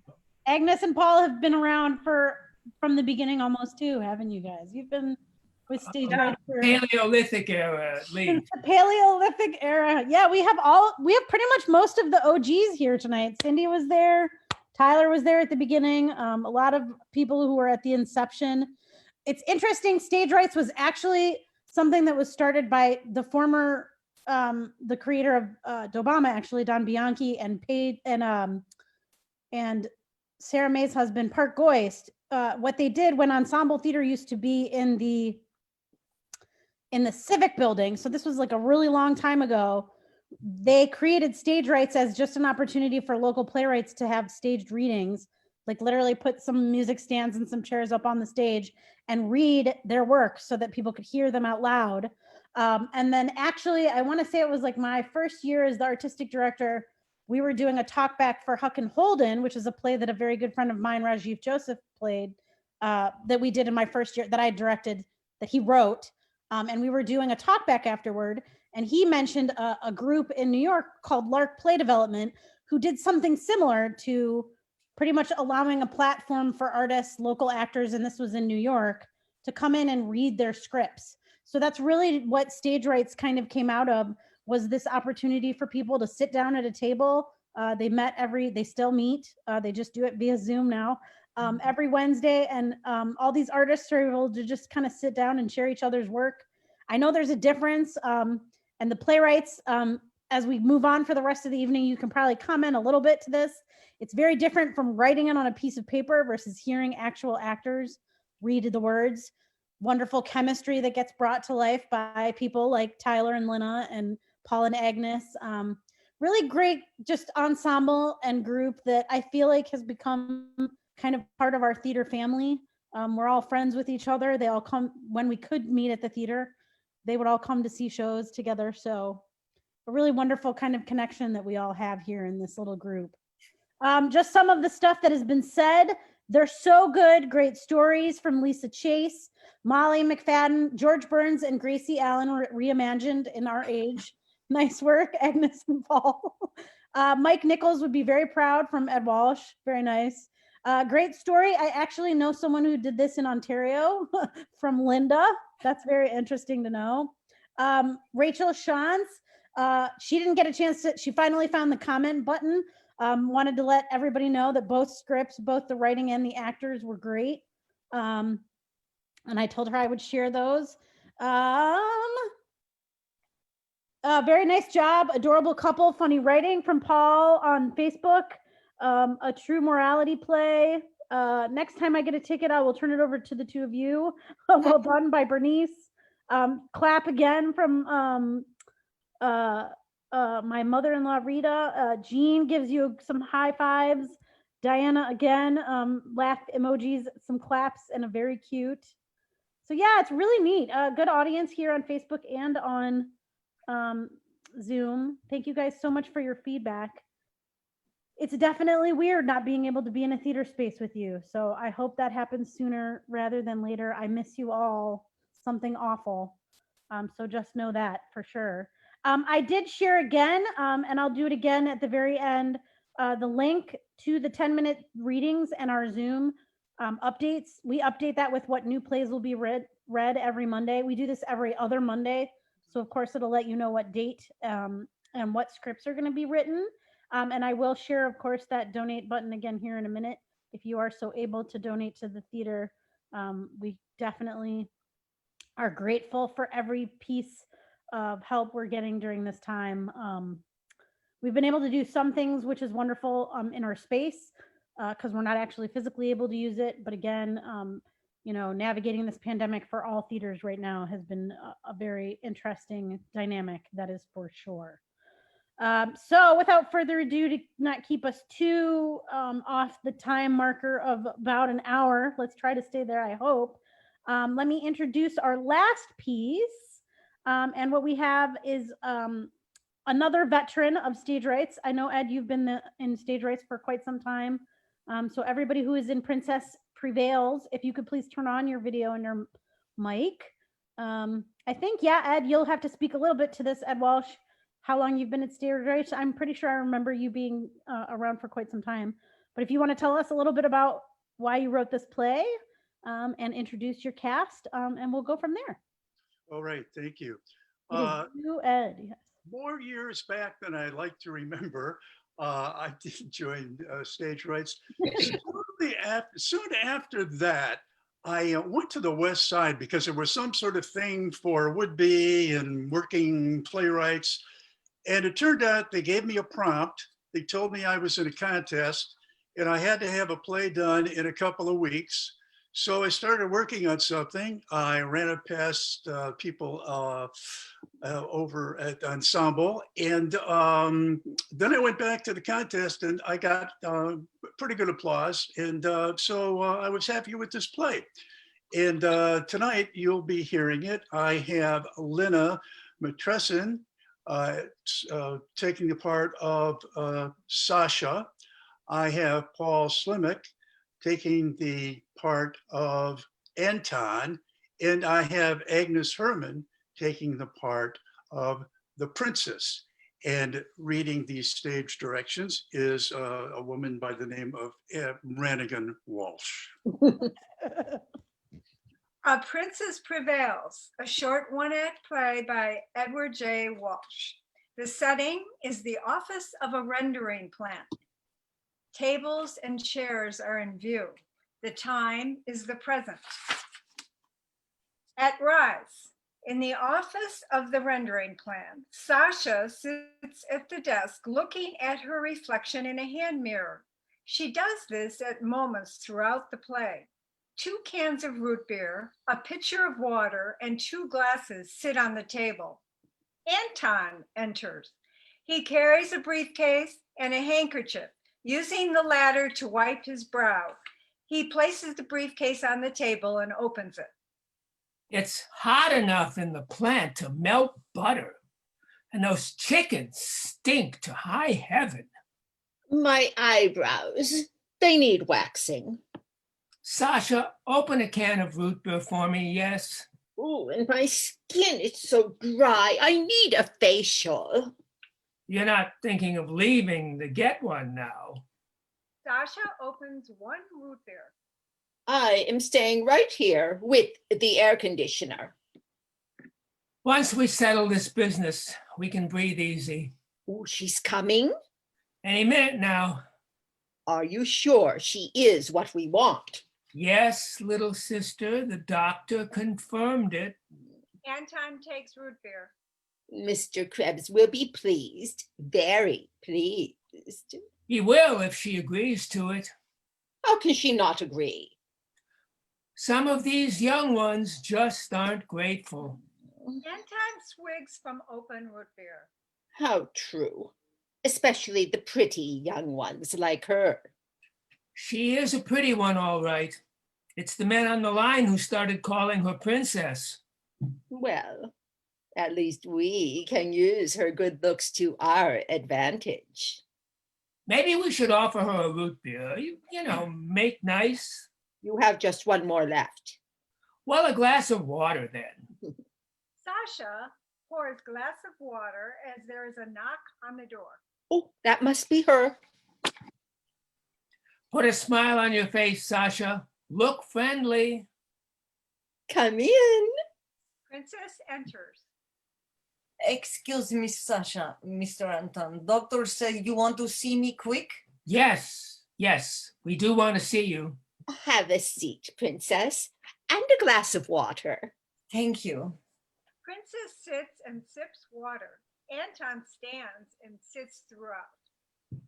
Agnes and Paul have been around from the beginning almost too, haven't you guys? You've been with Stage Right for Paleolithic era, at since least. the Paleolithic era. Yeah, we have pretty much most of the OGs here tonight. Cindy was there. Tyler was there at the beginning. A lot of people who were at the inception. It's interesting. Stage Rights was actually something that was started by the former, the creator of Dobama, actually, Don Bianchi, and Sarah May's husband, Park Goist. What they did when ensemble theater used to be in the Civic building, so this was like a really long time ago, they created Stage Rights as just an opportunity for local playwrights to have staged readings, like literally put some music stands and some chairs up on the stage and read their work so that people could hear them out loud. And then actually, I want to say it was like my first year as the artistic director, we were doing a talk back for Huck and Holden, which is a play that a very good friend of mine, Rajiv Joseph, played, that we did in my first year, that I directed, that he wrote. And we were doing a talk back afterward, and he mentioned a group in New York called Lark Play Development, who did something similar to pretty much allowing a platform for artists, local actors, and this was in New York, to come in and read their scripts. So that's really what Stage Rights kind of came out of, was this opportunity for people to sit down at a table. They still meet, they just do it via Zoom now, every Wednesday. And all these artists are able to just kind of sit down and share each other's work. I know there's a difference. And the playwrights, as we move on for the rest of the evening, you can probably comment a little bit to this. It's very different from writing it on a piece of paper versus hearing actual actors read the words. Wonderful chemistry that gets brought to life by people like Tyler and Lena and Paul and Agnes. Really great just ensemble and group that I feel like has become kind of part of our theater family. We're all friends with each other. They all come when we could meet at the theater. They would all come to see shows together. So a really wonderful kind of connection that we all have here in this little group. Just some of the stuff that has been said. They're so good. Great stories from Lisa Chase, Molly McFadden, George Burns, and Gracie Allen were reimagined in our age. Nice work, Agnes and Paul. Mike Nichols would be very proud, from Ed Walsh. Very nice. Great story. I actually know someone who did this in Ontario from Linda. That's very interesting to know. Rachel Shantz, she didn't get a chance to, she finally found the comment button. Wanted to let everybody know that both scripts, both the writing and the actors, were great. And I told her I would share those. Very nice job. Adorable couple, funny writing from Paul on Facebook. A true morality play. Next time I get a ticket, I will turn it over to the two of you. Well done by Bernice. Clap again from my mother-in-law, Rita. Jean gives you some high fives. Diana again, laugh emojis, some claps, and a very cute. So yeah, it's really neat. Good audience here on Facebook and on Zoom. Thank you guys so much for your feedback. It's definitely weird not being able to be in a theater space with you. So I hope that happens sooner rather than later. I miss you all. Something awful. So just know that for sure. I did share again, and I'll do it again at the very end, the link to the 10-minute readings and our Zoom updates. We update that with what new plays will be read every Monday. We do this every other Monday. So of course it'll let you know what date and what scripts are going to be written. And I will share, of course, that donate button again here in a minute. If you are so able to donate to the theater, we definitely are grateful for every piece of help we're getting during this time. We've been able to do some things, which is wonderful in our space because we're not actually physically able to use it. But again, you know, navigating this pandemic for all theaters right now has been a very interesting dynamic, that is for sure. So without further ado, to not keep us too off the time marker of about an hour, let's try to stay there, I hope. Let me introduce our last piece. And what we have is another veteran of stage rights. I know, Ed, you've been in stage rights for quite some time. So everybody who is in Princess Prevails, if you could please turn on your video and your mic. I think, yeah, Ed, you'll have to speak a little bit to this, Ed Walsh, how long you've been at stage rights. I'm pretty sure I remember you being around for quite some time. But if you want to tell us a little bit about why you wrote this play and introduce your cast, and we'll go from there. All right, thank you. It is you, Ed. Yes. More years back than I like to remember, I did join stage rights. Soon after that, I went to the West Side because there was some sort of thing for would-be and working playwrights. And it turned out they gave me a prompt. They told me I was in a contest and I had to have a play done in a couple of weeks. So I started working on something. I ran it past people over at Ensemble. And then I went back to the contest and I got pretty good applause. And so I was happy with this play. And tonight you'll be hearing it. I have Lena Matresson taking the part of Sasha. I have Paul Slimek taking the part of Anton, and I have Agnes Herrmann taking the part of the princess. And reading these stage directions is a woman by the name of Brannigan Walsh. A Princess Prevails, a short one-act play by Edward J. Walsh. The setting is the office of a rendering plant. Tables and chairs are in view. The time is the present. At Rise, in the office of the rendering plant, Sasha sits at the desk looking at her reflection in a hand mirror. She does this at moments throughout the play. 2 cans of root beer, a pitcher of water, and 2 glasses sit on the table. Anton enters. He carries a briefcase and a handkerchief, using the latter to wipe his brow. He places the briefcase on the table and opens it. It's hot enough in the plant to melt butter, and those chickens stink to high heaven. My eyebrows, they need waxing. Sasha, open a can of root beer for me, yes? Oh, and my skin is so dry. I need a facial. You're not thinking of leaving to get one now. Sasha opens 1 root beer. I am staying right here with the air conditioner. Once we settle this business, we can breathe easy. Oh, she's coming? Any minute now. Are you sure she is what we want? Yes, little sister, the doctor confirmed it. Anton takes root beer. Mr. Krebs will be pleased, very pleased. He will if she agrees to it. How can she not agree? Some of these young ones just aren't grateful. 10 times swigs from open root beer. How true. Especially the pretty young ones like her. She is a pretty one, all right. It's the men on the line who started calling her princess. Well, at least we can use her good looks to our advantage. Maybe we should offer her a root beer. You know, make nice. You have just one more left. Well, a glass of water then. Sasha pours glass of water as there is a knock on the door. Oh, that must be her. Put a smile on your face, Sasha. Look friendly. Come in. Princess enters. Excuse me, Sasha, Mr. Anton. Doctor said you want to see me quick? Yes, we do want to see you. Have a seat, Princess, and a glass of water. Thank you. Princess sits and sips water. Anton stands and sits throughout.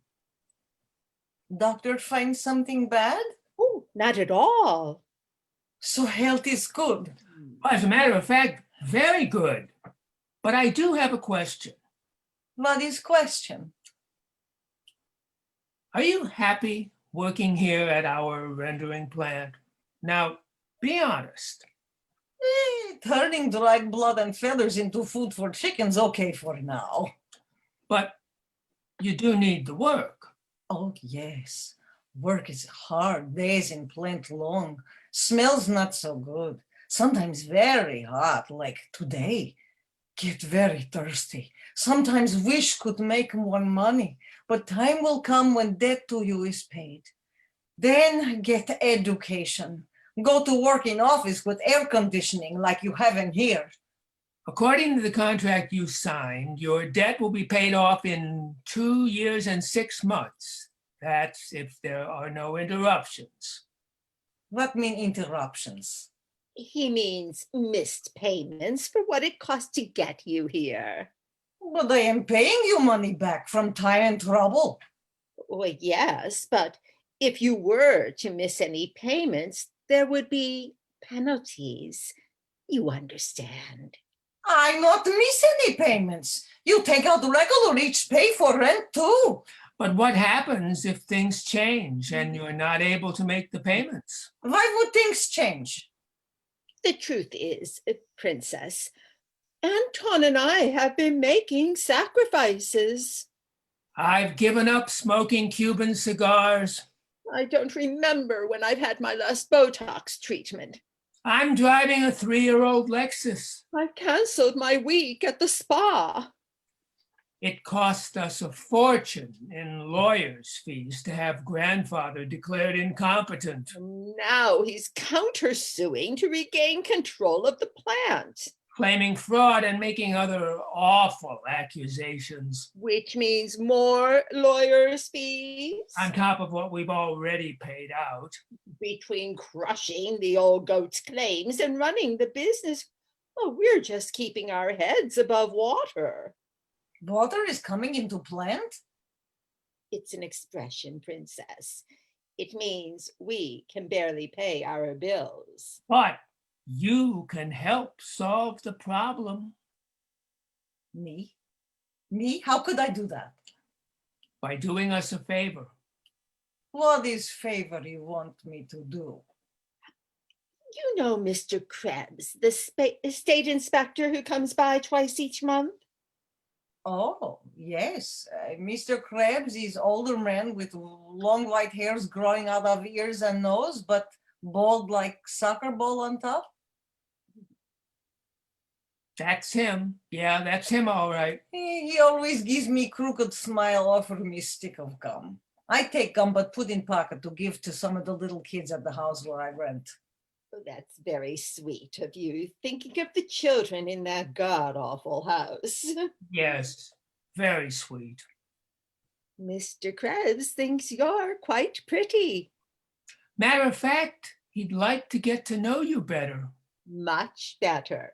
Doctor finds something bad? Oh, not at all. So health is good. Well, as a matter of fact, very good. But I do have a question. What is question? Are you happy working here at our rendering plant? Now, be honest. Turning dried blood and feathers into food for chickens, okay for now. But you do need the work. Oh, yes. Work is hard, days in plant long. Smells not so good. Sometimes very hot, like today. Get very thirsty. Sometimes wish could make more money, but time will come when debt to you is paid. Then get education. Go to work in office with air conditioning like you have in here. According to the contract you signed, your debt will be paid off in 2 years and 6 months. That's if there are no interruptions. What mean interruptions? He means missed payments for what it cost to get you here. But I am paying you money back from time and trouble. Well, yes, but if you were to miss any payments, there would be penalties. You understand. I not miss any payments. You take out regular each pay for rent too. But what happens if things change and you're not able to make the payments? Why would things change? The truth is, Princess, Anton and I have been making sacrifices. I've given up smoking Cuban cigars. I don't remember when I've had my last Botox treatment. I'm driving a 3-year-old Lexus. I've canceled my week at the spa. It cost us a fortune in lawyers' fees to have grandfather declared incompetent. Now he's countersuing to regain control of the plant. Claiming fraud and making other awful accusations. Which means more lawyers' fees? On top of what we've already paid out. Between crushing the old goat's claims and running the business, well, we're just keeping our heads above water. Water is coming into plant? It's an expression, Princess. It means we can barely pay our bills. But you can help solve the problem. Me? Me? How could I do that? By doing us a favor. What is favor you want me to do? You know Mr. Krebs, the state inspector who comes by twice each month? Oh, yes. Mr. Krebs is older man with long white hairs growing out of ears and nose, but bald like soccer ball on top. That's him. Yeah, that's him, all right. He always gives me crooked smile, offer me stick of gum. I take gum, but put in pocket to give to some of the little kids at the house where I rent. Oh, that's very sweet of you, thinking of the children in that god-awful house. Yes, very sweet. Mr. Krebs thinks you're quite pretty. Matter of fact, he'd like to get to know you better. Much better.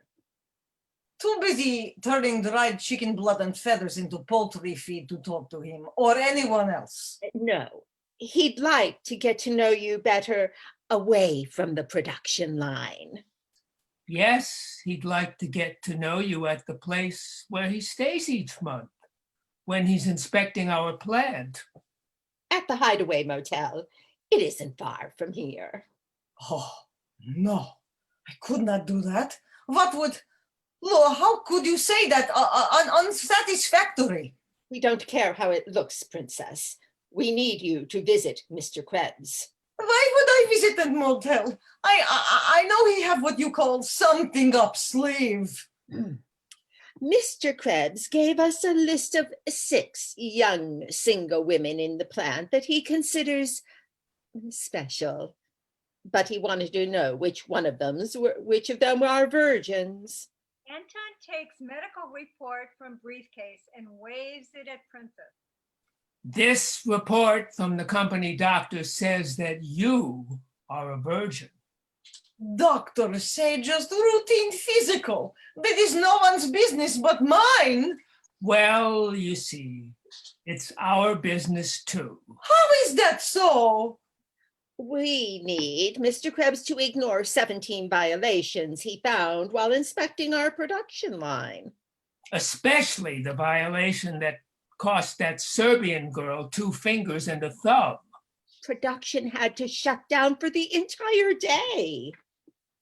Too busy turning dried chicken blood and feathers into poultry feed to talk to him or anyone else. No, He'd like to get to know you better away from the production line. Yes, he'd like to get to know you at the place where he stays each month, when he's inspecting our plant. At the Hideaway Motel. It isn't far from here. Oh, no, I could not do that. What would, Laura, how could you say that? Unsatisfactory. We don't care how it looks, Princess. We need you to visit Mr. Krebs. Why would I visit that motel? I know he have what you call something up sleeve. Mr. Krebs gave us a list of 6 young single women in the plant that he considers special. But he wanted to know which of them were virgins. Anton takes medical report from briefcase and waves it at Princess. This report from the company doctor says that you are a virgin. Doctors say just routine physical. That is no one's business but mine. Well, you see, it's our business too. How is that so? We need Mr. Krebs to ignore 17 violations he found while inspecting our production line. Especially the violation that cost that Serbian girl 2 fingers and a thumb. Production had to shut down for the entire day.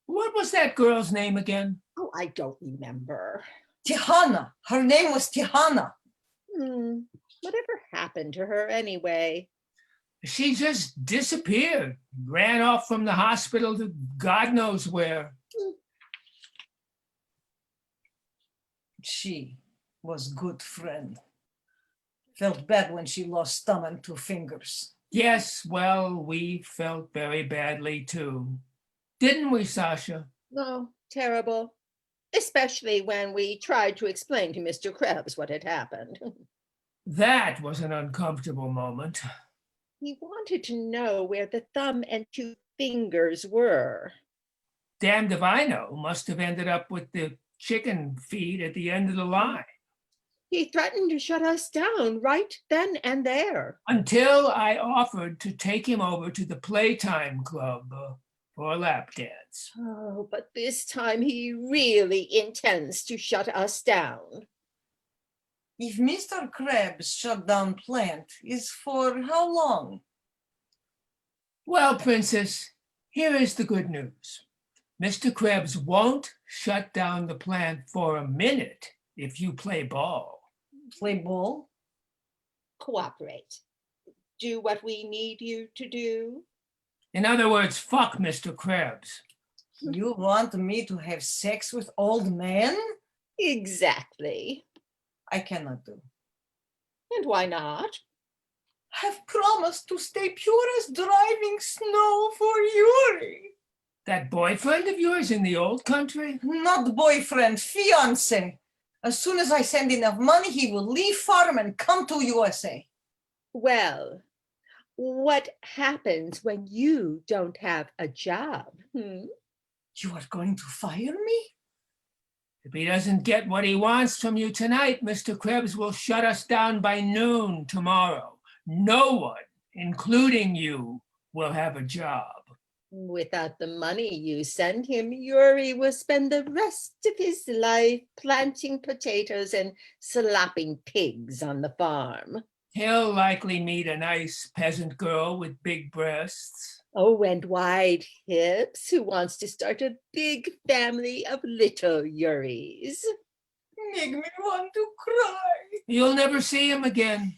What was that girl's name again? Oh, I don't remember. Tihana. Her name was Tihana. Whatever happened to her anyway? She just disappeared, ran off from the hospital to God knows where. She was good friend. Felt bad when she lost thumb and 2 fingers. Yes, well, we felt very badly too. Didn't we, Sasha? No, terrible. Especially when we tried to explain to Mr. Krebs what had happened. That was an uncomfortable moment. He wanted to know where the thumb and 2 fingers were. Damned if I know. Must have ended up with the chicken feed at the end of the line. He threatened to shut us down right then and there. Until I offered to take him over to the Playtime Club for a lap dance. Oh, but this time he really intends to shut us down. If Mr. Krebs shut down plant, is for how long? Well, Princess, here is the good news. Mr. Krebs won't shut down the plant for a minute if you play ball. Play ball? Cooperate. Do what we need you to do. In other words, fuck Mr. Krebs. You want me to have sex with old men? Exactly. I cannot do. And why not? I've promised to stay pure as driving snow for Yuri. That boyfriend of yours in the old country? Not boyfriend, fiance. As soon as I send enough money, he will leave farm and come to USA. Well, what happens when you don't have a job? You are going to fire me? If he doesn't get what he wants from you tonight, Mr. Krebs will shut us down by noon tomorrow. No one, including you, will have a job. Without the money you send him, Yuri will spend the rest of his life planting potatoes and slapping pigs on the farm. He'll likely meet a nice peasant girl with big breasts. Oh, and wide hips who wants to start a big family of little Yuris. Make me want to cry. You'll never see him again.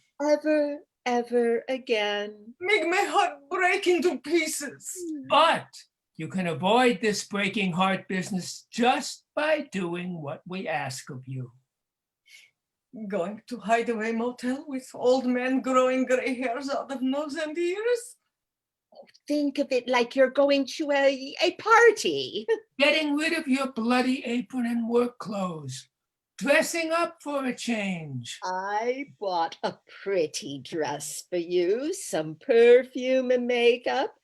Ever again. Make my heart break into pieces. But you can avoid this breaking heart business just by doing what we ask of you. Going to Hideaway Motel with old men growing gray hairs out of nose and ears? Think of it like you're going to a party. Getting rid of your bloody apron and work clothes. Dressing up for a change. I bought a pretty dress for you, some perfume and makeup.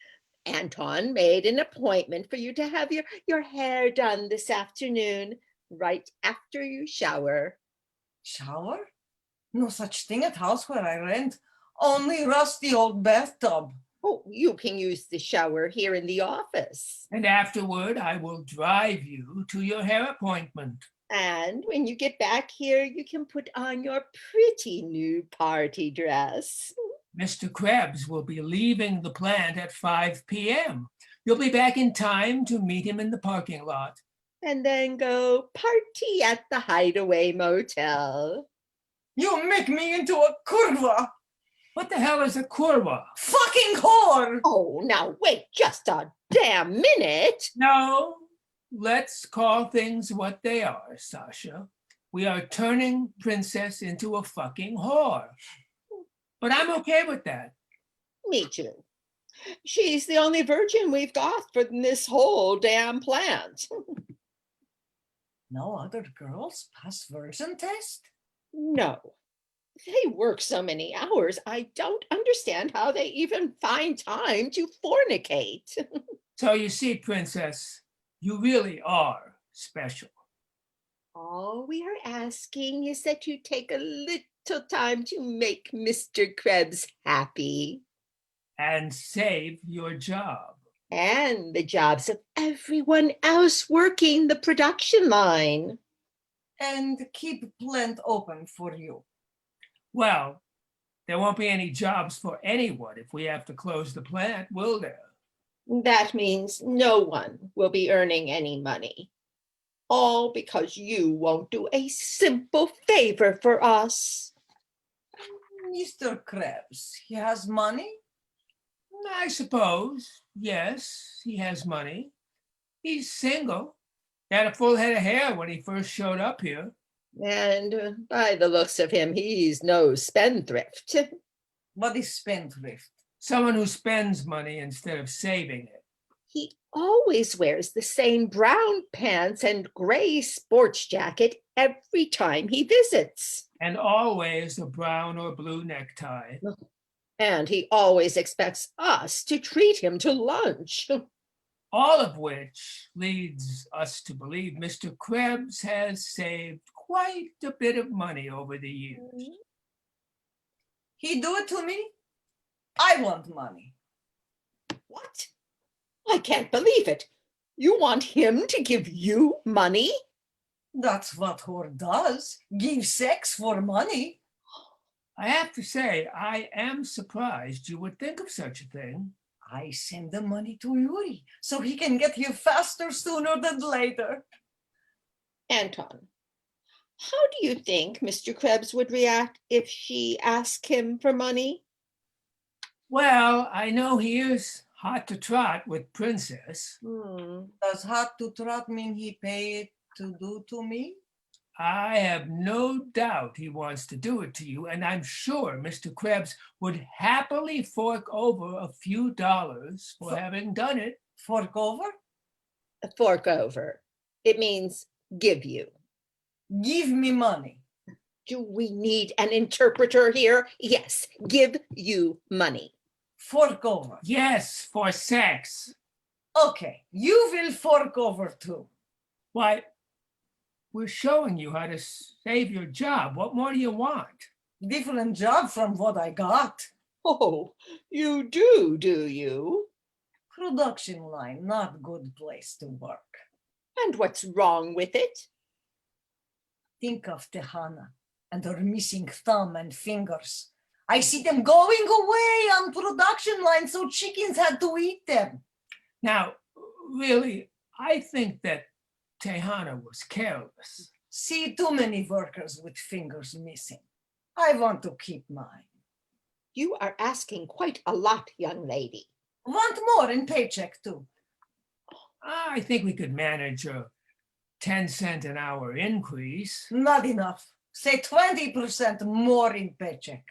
Anton made an appointment for you to have your hair done this afternoon, right after you shower. Shower? No such thing at house where I rent. Only rusty old bathtub. Oh, you can use the shower here in the office. And afterward, I will drive you to your hair appointment. And when you get back here, you can put on your pretty new party dress. Mr. Krebs will be leaving the plant at 5 p.m. You'll be back in time to meet him in the parking lot. And then go party at the Hideaway Motel. You make me into a curva. What the hell is a curva? Fucking whore. Oh, now wait just a damn minute. No, let's call things what they are, Sasha. We are turning Princess into a fucking whore. But I'm okay with that. Me too. She's the only virgin we've got for this whole damn plant. No other girls pass virgin test? No. They work so many hours, I don't understand how they even find time to fornicate. So you see, Princess, you really are special. All we are asking is that you take a little time to make Mr. Krebs happy. And save your job. And the jobs of everyone else working the production line. And keep plant open for you. Well, there won't be any jobs for anyone if we have to close the plant, will there? That means no one will be earning any money. All because you won't do a simple favor for us. Mr. Krebs, he has money? I suppose, yes, he has money. He's single. He had a full head of hair when he first showed up here. And by the looks of him, he's no spendthrift. What is spendthrift? Someone who spends money instead of saving it. He always wears the same brown pants and gray sports jacket every time he visits. And always a brown or blue necktie. And he always expects us to treat him to lunch. All of which leads us to believe Mr. Krebs has saved quite a bit of money over the years. He do it to me? I want money. What? I can't believe it. You want him to give you money? That's what whore does. Give sex for money. I have to say, I am surprised you would think of such a thing. I send the money to Yuri so he can get here faster sooner than later. Anton, how do you think Mr. Krebs would react if she asked him for money? Well, I know he is hot to trot with Princess. Does hot to trot mean he pay it to do to me? I have no doubt he wants to do it to you, and I'm sure Mr. Krebs would happily fork over a few dollars for having done it. Fork over? Fork over. It means give you. Give me money. Do we need an interpreter here? Yes, give you money. Fork over. Yes, for sex. Okay, you will fork over too. Why, we're showing you how to save your job. What more do you want? Different job from what I got. Oh, you do you? Production line, not good place to work. And what's wrong with it? Think of Tehana and her missing thumb and fingers. I see them going away on production line, so chickens had to eat them. Now, really, I think that Tehana was careless. See too many workers with fingers missing. I want to keep mine. You are asking quite a lot, young lady. Want more in paycheck too. I think we could manage a 10-cent an hour increase. Not enough. Say 20% more in paycheck.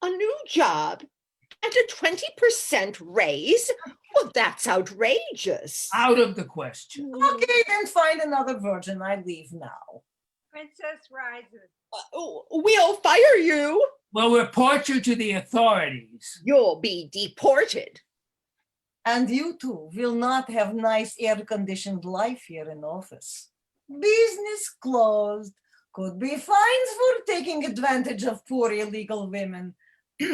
A new job and a 20% raise? Well, that's outrageous. Out of the question. Okay, then find another virgin. I leave now. Princess rises. We'll fire you. We'll report you to the authorities. You'll be deported. And you two will not have nice air-conditioned life here in office. Business closed. Could be fines for taking advantage of poor illegal women.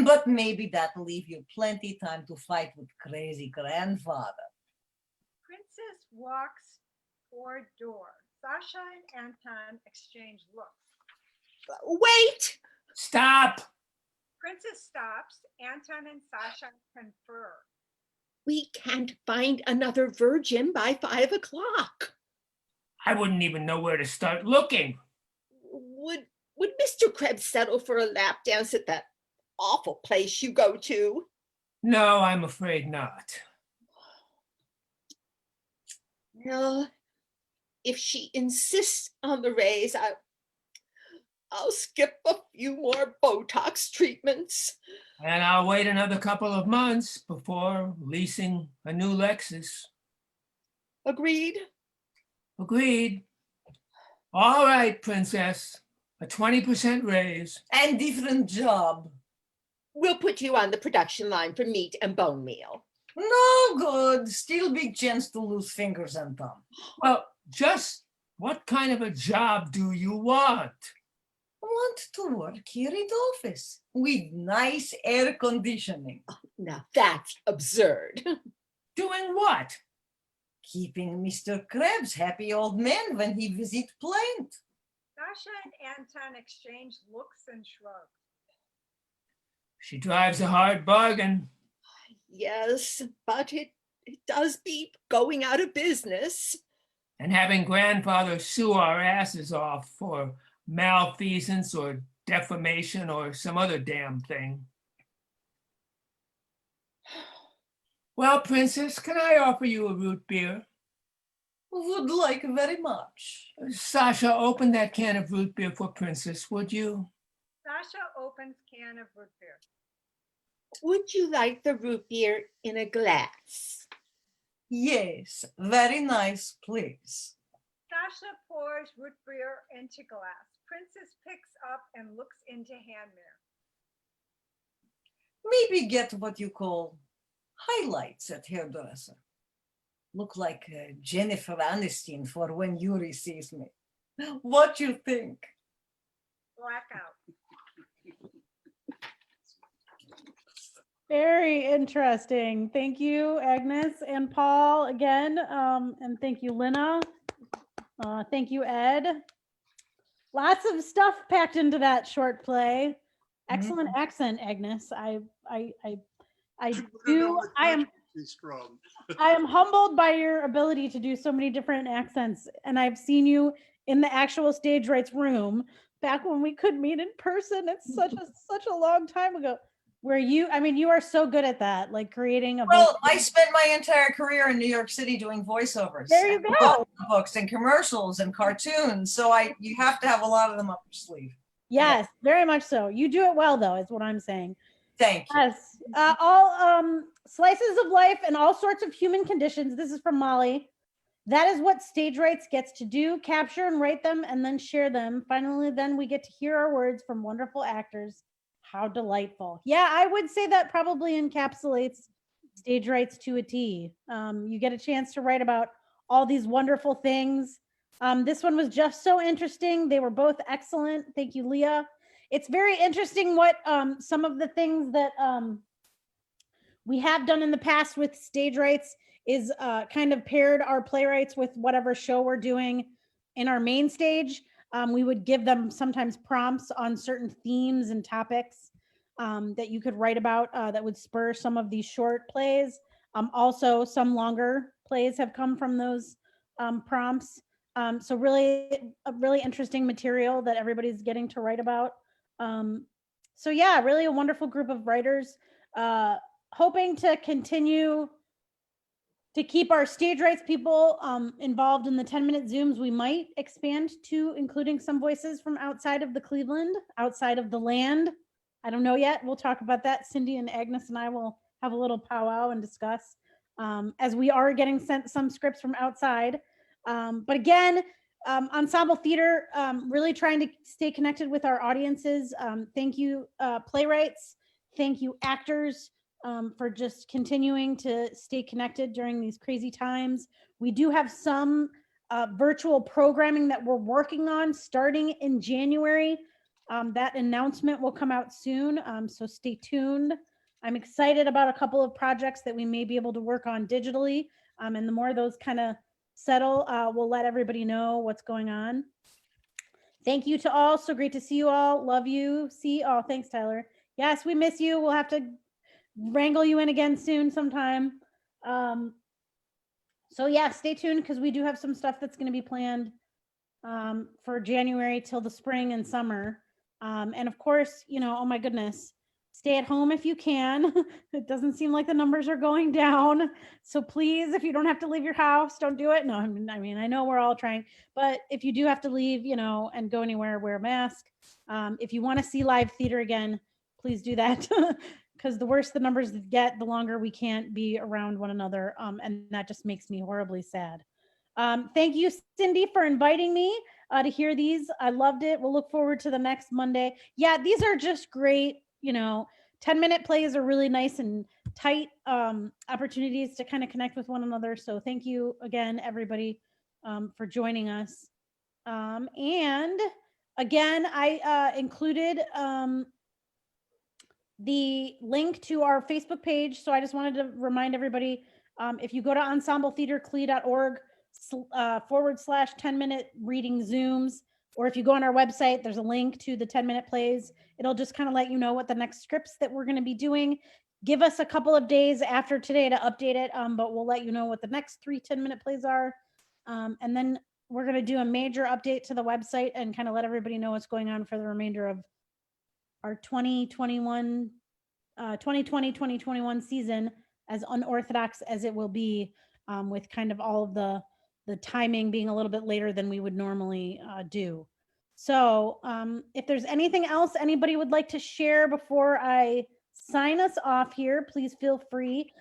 But maybe that'll leave you plenty time to fight with crazy grandfather. Princess walks toward door. Sasha and Anton exchange looks. Wait! Stop! Princess stops. Anton and Sasha confer. We can't find another virgin by 5 o'clock. I wouldn't even know where to start looking. Would Mr. Krebs settle for a lap dance at that awful place you go to? No, I'm afraid not. Well, if she insists on the raise, I'll skip a few more Botox treatments. And I'll wait another couple of months before leasing a new Lexus. Agreed? Agreed. All right, Princess. A 20% raise. And different job. We'll put you on the production line for meat and bone meal. No good. Still big chance to lose fingers and thumb. Well, just what kind of a job do you want? Want to work here at office with nice air conditioning. Now that's absurd. Doing what? Keeping Mr. Krebs happy old man when he visit plant. Sasha and Anton exchange looks and shrug. She drives a hard bargain. Yes, but it does beat going out of business. And having grandfather sue our asses off for malfeasance or defamation or some other damn thing. Well, Princess, can I offer you a root beer? Would like very much. Sasha, open that can of root beer for Princess, would you? Sasha opens can of root beer. Would you like the root beer in a glass? Yes, very nice, please. Sasha pours root beer into glass. Princess picks up and looks into hand mirror. Maybe get what you call highlights at hairdresser. Look like Jennifer Aniston for when Yuri sees me. What you think? Blackout. Very interesting. Thank you, Agnes and Paul again. And thank you, Lena. Thank you, Ed. Lots of stuff packed into that short play. Excellent accent, Agnes. I am humbled by your ability to do so many different accents. And I've seen you in the actual Stage Rights room back when we could meet in person. It's such a long time ago. Where you are so good at that, like creating a Well, I spent my entire career in New York City doing voiceovers. There you go. Books and commercials and cartoons. So you have to have a lot of them up your sleeve. Yes, very much so. You do it well, though, is what I'm saying. Thank you. Yes. All slices of life and all sorts of human conditions. This is from Molly. That is what Stage Rights gets to do, capture and write them and then share them. Finally, then we get to hear our words from wonderful actors. How delightful. Yeah, I would say that probably encapsulates Stage Rights to a T. You get a chance to write about all these wonderful things. This one was just so interesting. They were both excellent. Thank you, Leah. It's very interesting what some of the things that we have done in the past with Stage Rights is kind of paired our playwrights with whatever show we're doing in our main stage. We would give them sometimes prompts on certain themes and topics that you could write about that would spur some of these short plays. Also, some longer plays have come from those prompts. So really interesting material that everybody's getting to write about. So yeah, really a wonderful group of writers. Hoping to continue to keep our Stage Rights people involved in the 10-minute Zooms. We might expand to including some voices from outside of the Cleveland, outside of the land. I don't know yet. We'll talk about that. Cindy and Agnes and I will have a little powwow and discuss as we are getting sent some scripts from outside. But again, Ensemble Theater, really trying to stay connected with our audiences. Thank you, playwrights. Thank you, actors. For just continuing to stay connected during these crazy times. We do have some virtual programming that we're working on starting in January. That announcement will come out soon, so stay tuned. I'm excited about a couple of projects that we may be able to work on digitally, and the more those kind of settle, we'll let everybody know what's going on. Thank you to all. So great to see you all. Love you. Oh, thanks, Tyler. Yes, we miss you. We'll have to wrangle you in again soon sometime. So yeah, stay tuned because we do have some stuff that's going to be planned for January till the spring and summer. And of course, you know, oh my goodness, stay at home if you can. It doesn't seem like the numbers are going down. So please, if you don't have to leave your house, don't do it. No, I mean, I know we're all trying, but if you do have to leave, you know, and go anywhere, wear a mask. If you want to see live theater again, please do that. Because the worse the numbers get, the longer we can't be around one another. And that just makes me horribly sad. Thank you, Cindy, for inviting me to hear these. I loved it. We'll look forward to the next Monday. Yeah, these are just great, you know, 10-minute plays are really nice and tight opportunities to kind of connect with one another. So thank you again, everybody, for joining us. And again, I included the link to our Facebook page. So I just wanted to remind everybody, if you go to ensembletheaterclee.org /10-minute reading Zooms, or if you go on our website, there's a link to the 10-minute plays. It'll just kind of let you know what the next scripts that we're going to be doing. Give us a couple of days after today to update it, but we'll let you know what the next 3 10-minute plays are. And then we're going to do a major update to the website and kind of let everybody know what's going on for the remainder of our 2020-2021 season, as unorthodox as it will be, with kind of all of the timing being a little bit later than we would normally do. So if there's anything else anybody would like to share before I sign us off here, please feel free.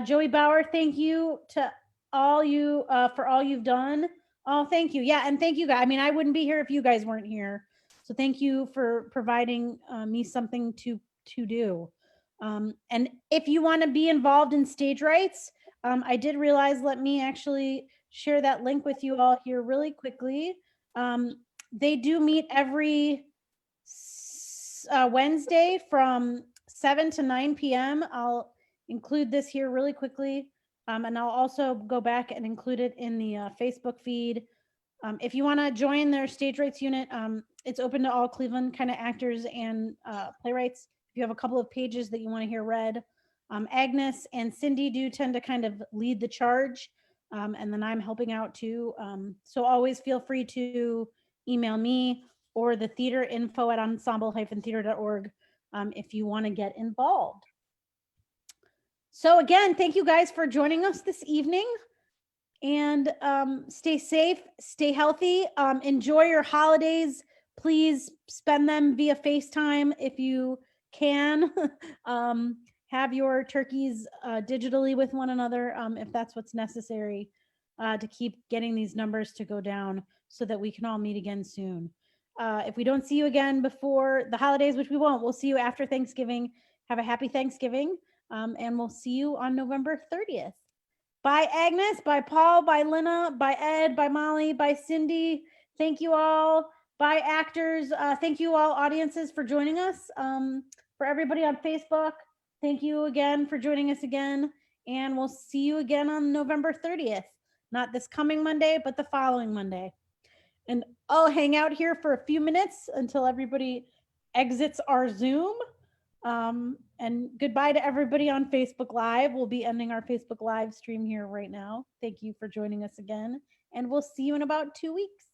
Joey Bauer, thank you to all you for all you've done. Oh, thank you. Yeah, and thank you guys. I mean, I wouldn't be here if you guys weren't here. So thank you for providing me something to do. And if you want to be involved in stage rights, I did realize, let me actually share that link with you all here really quickly. They do meet every Wednesday from 7 to 9 p.m. I'll include this here really quickly. And I'll also go back and include it in the Facebook feed. If you want to join their stage rights unit, it's open to all Cleveland kind of actors and playwrights. If you have a couple of pages that you want to hear read, Agnes and Cindy do tend to kind of lead the charge, and then I'm helping out too. So always feel free to email me or the theater info at ensemble-theater.org if you want to get involved. So again, thank you guys for joining us this evening. And stay safe, stay healthy, enjoy your holidays. Please spend them via FaceTime if you can. Have your turkeys digitally with one another if that's what's necessary to keep getting these numbers to go down so that we can all meet again soon. If we don't see you again before the holidays, which we won't, we'll see you after Thanksgiving. Have a happy Thanksgiving, and we'll see you on November 30th. Bye, Agnes. Bye, Paul. Bye, Lena. Bye, Ed. Bye, Molly. Bye, Cindy. Thank you all. Bye, actors. Thank you all, audiences, for joining us. For everybody on Facebook, thank you again for joining us again. And we'll see you again on November 30th. Not this coming Monday, but the following Monday. And I'll hang out here for a few minutes until everybody exits our Zoom. And goodbye to everybody on Facebook Live. We'll be ending our Facebook Live stream here right now. Thank you for joining us again, and we'll see you in about 2 weeks.